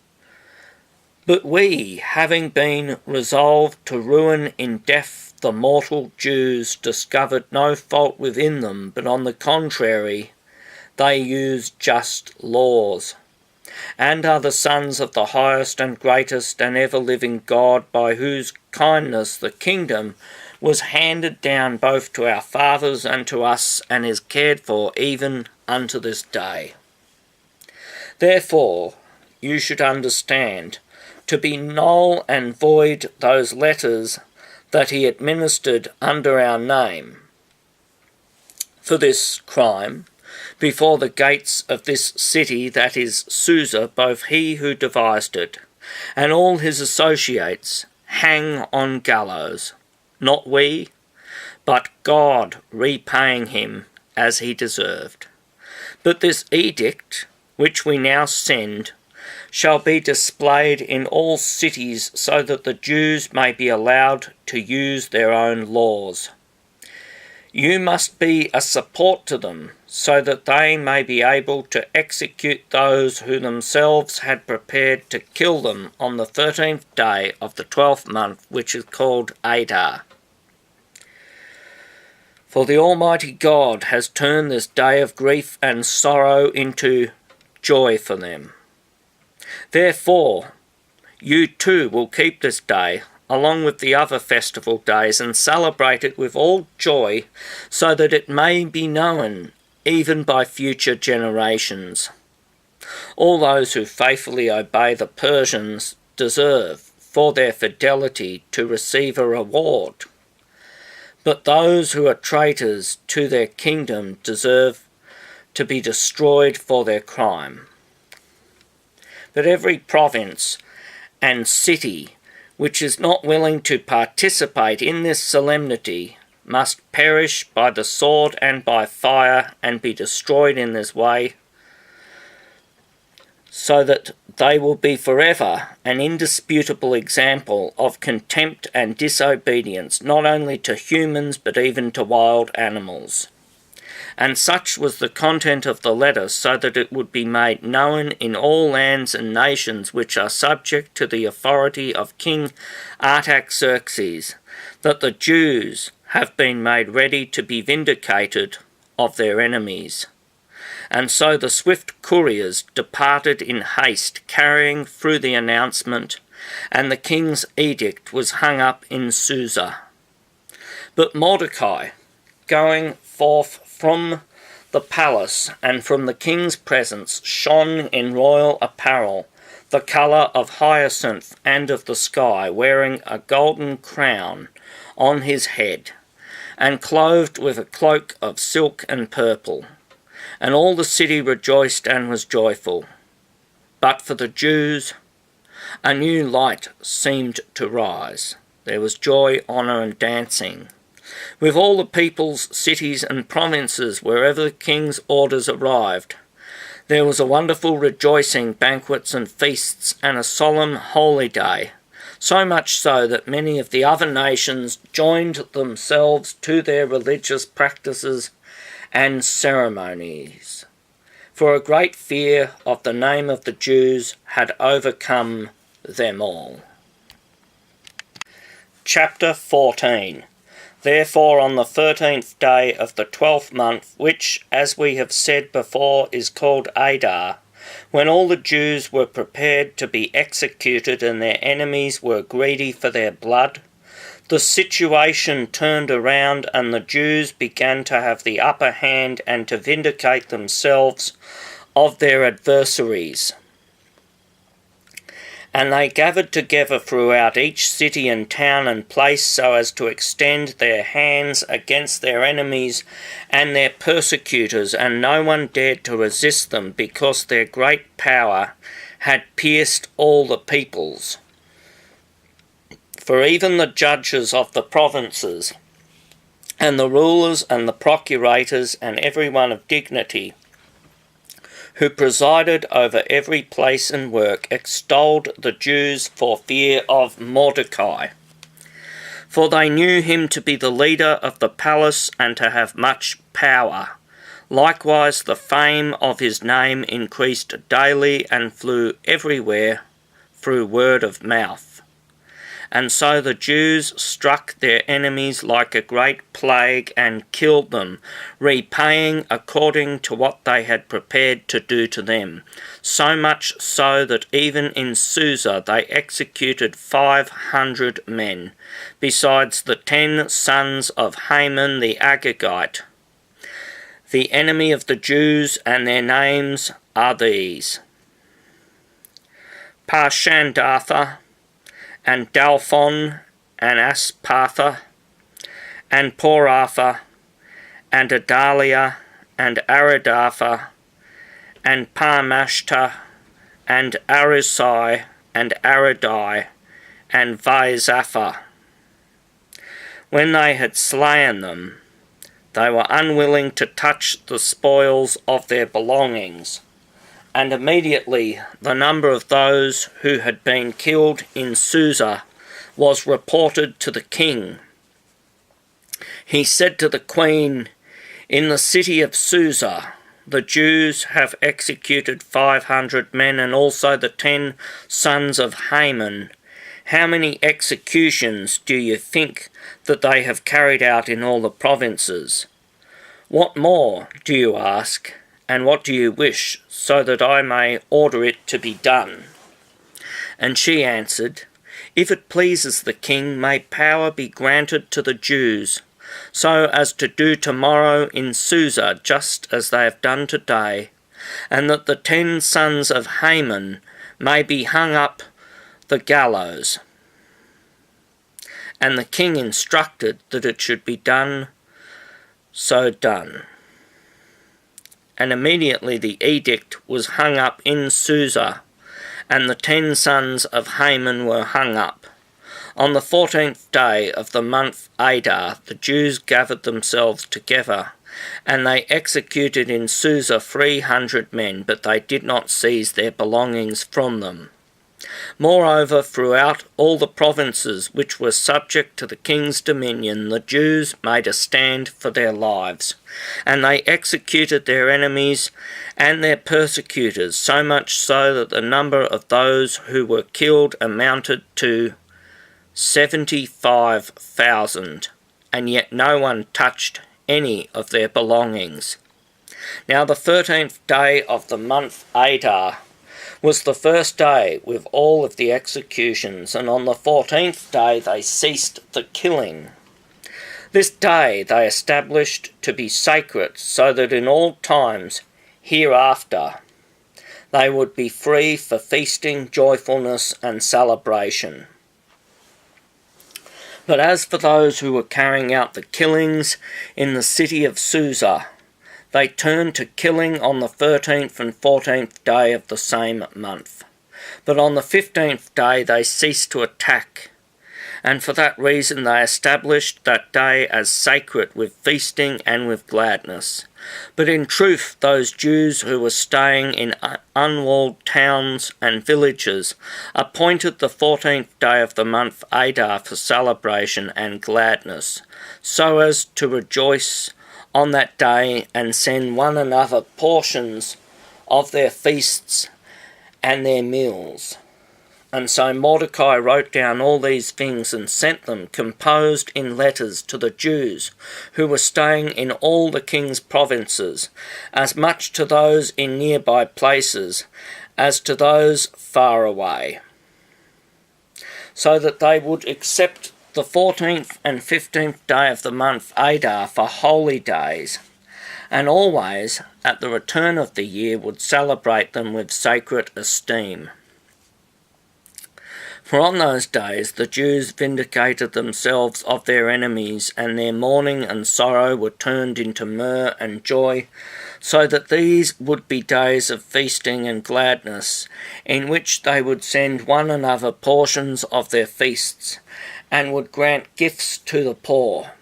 But we, having been resolved to ruin in death the mortal Jews, discovered no fault within them, but on the contrary, they use just laws, and are the sons of the highest and greatest and ever-living God, by whose kindness the kingdom was handed down both to our fathers and to us, and is cared for even unto this day. Therefore, you should understand, to be null and void those letters that he administered under our name. For this crime, before the gates of this city, that is Susa, both he who devised it and all his associates hang on gallows, not we, but God repaying him as he deserved. But this edict, which we now send, shall be displayed in all cities, so that the Jews may be allowed to use their own laws. You must be a support to them, so that they may be able to execute those who themselves had prepared to kill them on the 13th day of the 12th month, which is called Adar. For the Almighty God has turned this day of grief and sorrow into joy for them. Therefore, you too will keep this day, along with the other festival days, and celebrate it with all joy, so that it may be known even by future generations. All those who faithfully obey the Persians deserve, for their fidelity, to receive a reward. But those who are traitors to their kingdom deserve to be destroyed for their crime. But every province and city which is not willing to participate in this solemnity must perish by the sword and by fire, and be destroyed in this way, so that they will be forever an indisputable example of contempt and disobedience, not only to humans but even to wild animals. And such was the content of the letter, so that it would be made known in all lands and nations which are subject to the authority of King Artaxerxes, that the Jews have been made ready to be vindicated of their enemies. And so the swift couriers departed in haste, carrying through the announcement, and the king's edict was hung up in Susa. But Mordecai, going forth from the palace and from the king's presence, shone in royal apparel, the colour of hyacinth and of the sky, wearing a golden crown on his head, and clothed with a cloak of silk and purple. And all the city rejoiced and was joyful. But for the Jews, a new light seemed to rise. There was joy, honour, and dancing. With all the peoples, cities, and provinces, wherever the king's orders arrived, there was a wonderful rejoicing, banquets and feasts, and a solemn holy day, so much so that many of the other nations joined themselves to their religious practices and ceremonies, for a great fear of the name of the Jews had overcome them all. Chapter 14. Therefore on the 13th day of the 12th month, which, as we have said before, is called Adar, When all the Jews were prepared to be executed and their enemies were greedy for their blood, the situation turned around and the Jews began to have the upper hand and to vindicate themselves of their adversaries. And they gathered together throughout each city and town and place so as to extend their hands against their enemies and their persecutors, and no one dared to resist them, because their great power had pierced all the peoples. For even the judges of the provinces, and the rulers and the procurators, and every one of dignity, who presided over every place and work, extolled the Jews for fear of Mordecai. For they knew him to be the leader of the palace and to have much power. Likewise the fame of his name increased daily and flew everywhere through word of mouth. And so the Jews struck their enemies like a great plague and killed them, repaying according to what they had prepared to do to them. So much so that even in Susa they executed 500 men, besides the 10 sons of Haman the Agagite, the enemy of the Jews, and their names are these: Parshandatha, and Dalphon, and Aspartha, and Poratha, and Adalia, and Aridatha, and Parmashta, and Arisai, and Aridai, and Vaizapha. When they had slain them, they were unwilling to touch the spoils of their belongings. And immediately the number of those who had been killed in Susa was reported to the king. He said to the queen, "In the city of Susa the Jews have executed 500 men, and also the 10 sons of Haman. How many executions do you think that they have carried out in all the provinces? What more, do you ask? And what do you wish, so that I may order it to be done?" And she answered, "If it pleases the king, may power be granted to the Jews, so as to do tomorrow in Susa just as they have done today, and that the 10 sons of Haman may be hung up the gallows." And the king instructed that it should be done, so done. And immediately the edict was hung up in Susa, and the 10 sons of Haman were hung up. On the 14th day of the month Adar, the Jews gathered themselves together, and they executed in Susa 300 men, but they did not seize their belongings from them. Moreover, throughout all the provinces which were subject to the king's dominion, the Jews made a stand for their lives, and they executed their enemies and their persecutors, so much so that the number of those who were killed amounted to 75,000, and yet no one touched any of their belongings. Now the 13th day of the month Adar was the first day with all of the executions, and on the 14th day they ceased the killing. This day they established to be sacred, so that in all times hereafter they would be free for feasting, joyfulness, and celebration. But as for those who were carrying out the killings in the city of Susa, they turned to killing on the 13th and 14th day of the same month. But on the 15th day they ceased to attack, and for that reason they established that day as sacred, with feasting and with gladness. But in truth those Jews who were staying in unwalled towns and villages appointed the 14th day of the month Adar for celebration and gladness, so as to rejoice on that day and send one another portions of their feasts and their meals. And so Mordecai wrote down all these things and sent them, composed in letters, to the Jews who were staying in all the king's provinces, as much to those in nearby places as to those far away, so that they would accept the 14th and 15th day of the month Adar for holy days, and always at the return of the year would celebrate them with sacred esteem. For on those days the Jews vindicated themselves of their enemies, and their mourning and sorrow were turned into myrrh and joy, so that these would be days of feasting and gladness, in which they would send one another portions of their feasts, and would grant gifts to the poor.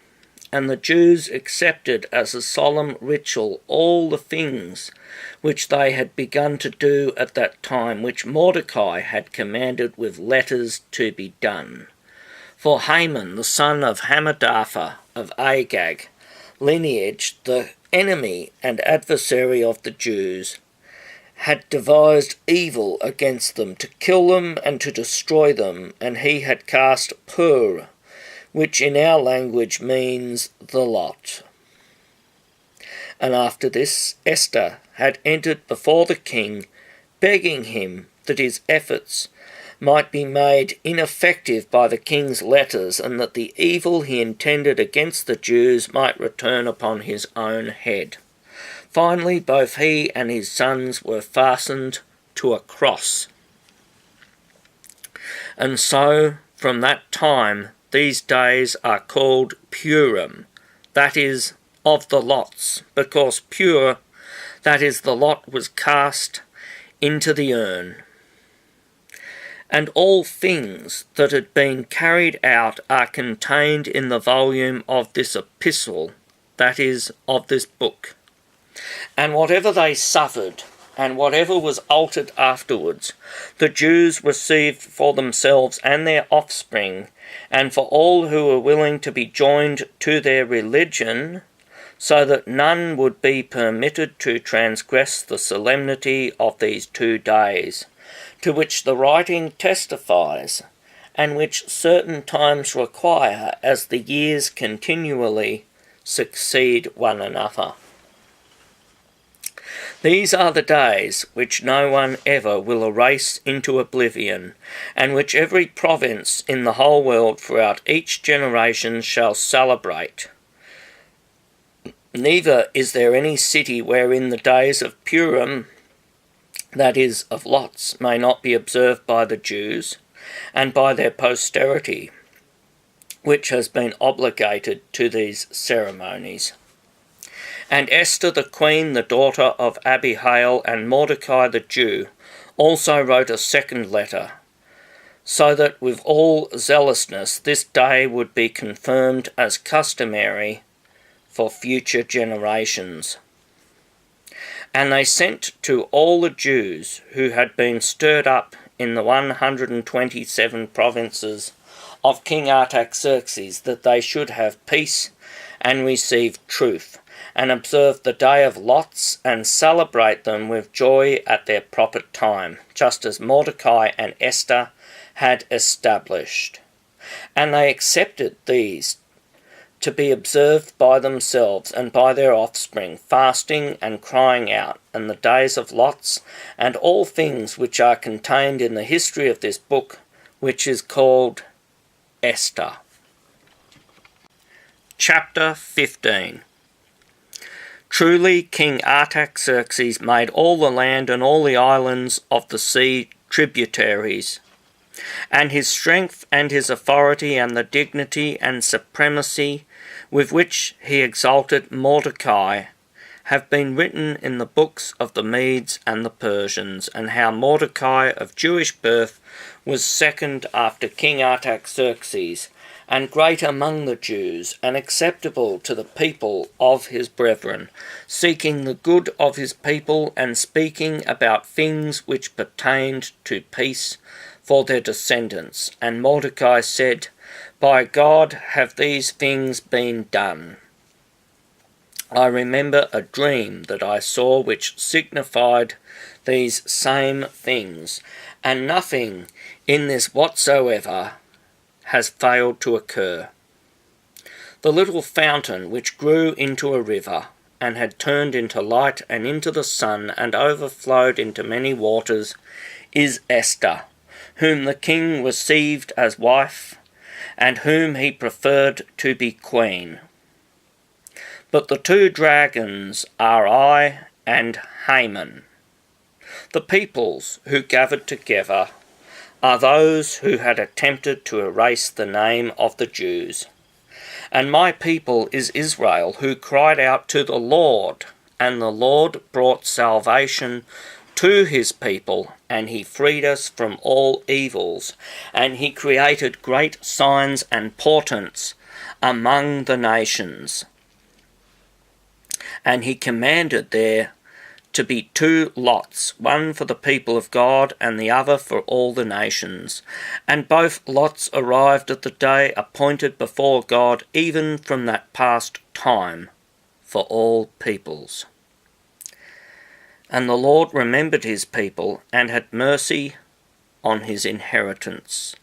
And the Jews accepted as a solemn ritual all the things which they had begun to do at that time, which Mordecai had commanded with letters to be done. For Haman, the son of Hammedatha of Agag lineage, the enemy and adversary of the Jews, had devised evil against them, to kill them and to destroy them, and he had cast Pur, which in our language means the lot. And after this, Esther had entered before the king, begging him that his efforts might be made ineffective by the king's letters, and that the evil he intended against the Jews might return upon his own head. Finally, both he and his sons were fastened to a cross. And so, from that time, these days are called Purim, that is, of the lots, because pure, that is, the lot was cast into the urn. And all things that had been carried out are contained in the volume of this epistle, that is, of this book. And whatever they suffered, and whatever was altered afterwards, the Jews received for themselves and their offspring, and for all who were willing to be joined to their religion, so that none would be permitted to transgress the solemnity of these 2 days, to which the writing testifies, and which certain times require, as the years continually succeed one another. These are the days which no one ever will erase into oblivion, and which every province in the whole world throughout each generation shall celebrate. Neither is there any city wherein the days of Purim, that is, of lots, may not be observed by the Jews, and by their posterity, which has been obligated to these ceremonies. And Esther the queen, the daughter of Abihail, and Mordecai the Jew, also wrote a second letter, so that with all zealousness this day would be confirmed as customary for future generations. And they sent to all the Jews who had been stirred up in the 127 provinces of King Artaxerxes, that they should have peace and receive truth, and observe the day of lots, and celebrate them with joy at their proper time, just as Mordecai and Esther had established. And they accepted these to be observed by themselves and by their offspring, fasting and crying out, and the days of lots, and all things which are contained in the history of this book, which is called Esther. Chapter 15. Truly King Artaxerxes made all the land and all the islands of the sea tributaries, and his strength and his authority and the dignity and supremacy with which he exalted Mordecai have been written in the books of the Medes and the Persians, and how Mordecai of Jewish birth was second after King Artaxerxes, and great among the Jews, and acceptable to the people of his brethren, seeking the good of his people, and speaking about things which pertained to peace for their descendants. And Mordecai said, By God have these things been done. I remember a dream that I saw which signified these same things, and nothing in this whatsoever has failed to occur. The little fountain which grew into a river, and had turned into light and into the sun, and overflowed into many waters, is Esther, whom the king received as wife, and whom he preferred to be queen. But the two dragons are I and Haman. The peoples who gathered together are those who had attempted to erase the name of the Jews. And my people is Israel, who cried out to the Lord, and the Lord brought salvation to his people, and he freed us from all evils, and he created great signs and portents among the nations. And he commanded there to be two lots, one for the people of God and the other for all the nations. And both lots arrived at the day appointed before God, even from that past time, for all peoples. And the Lord remembered his people, and had mercy on his inheritance.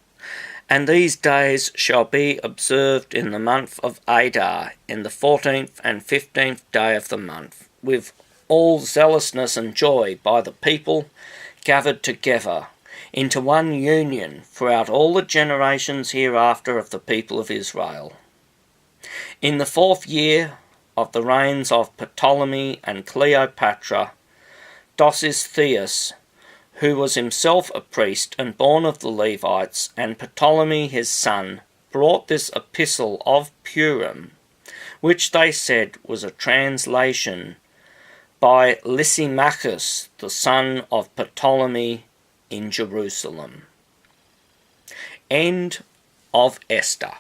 And these days shall be observed in the month of Adar, in the 14th and 15th day of the month, with all zealousness and joy by the people gathered together into one union throughout all the generations hereafter of the people of Israel. In the 4th year of the reigns of Ptolemy and Cleopatra, Dositheus, who was himself a priest and born of the Levites, and Ptolemy his son, brought this epistle of Purim, which they said was a translation by Lysimachus, the son of Ptolemy, in Jerusalem. End of Esther.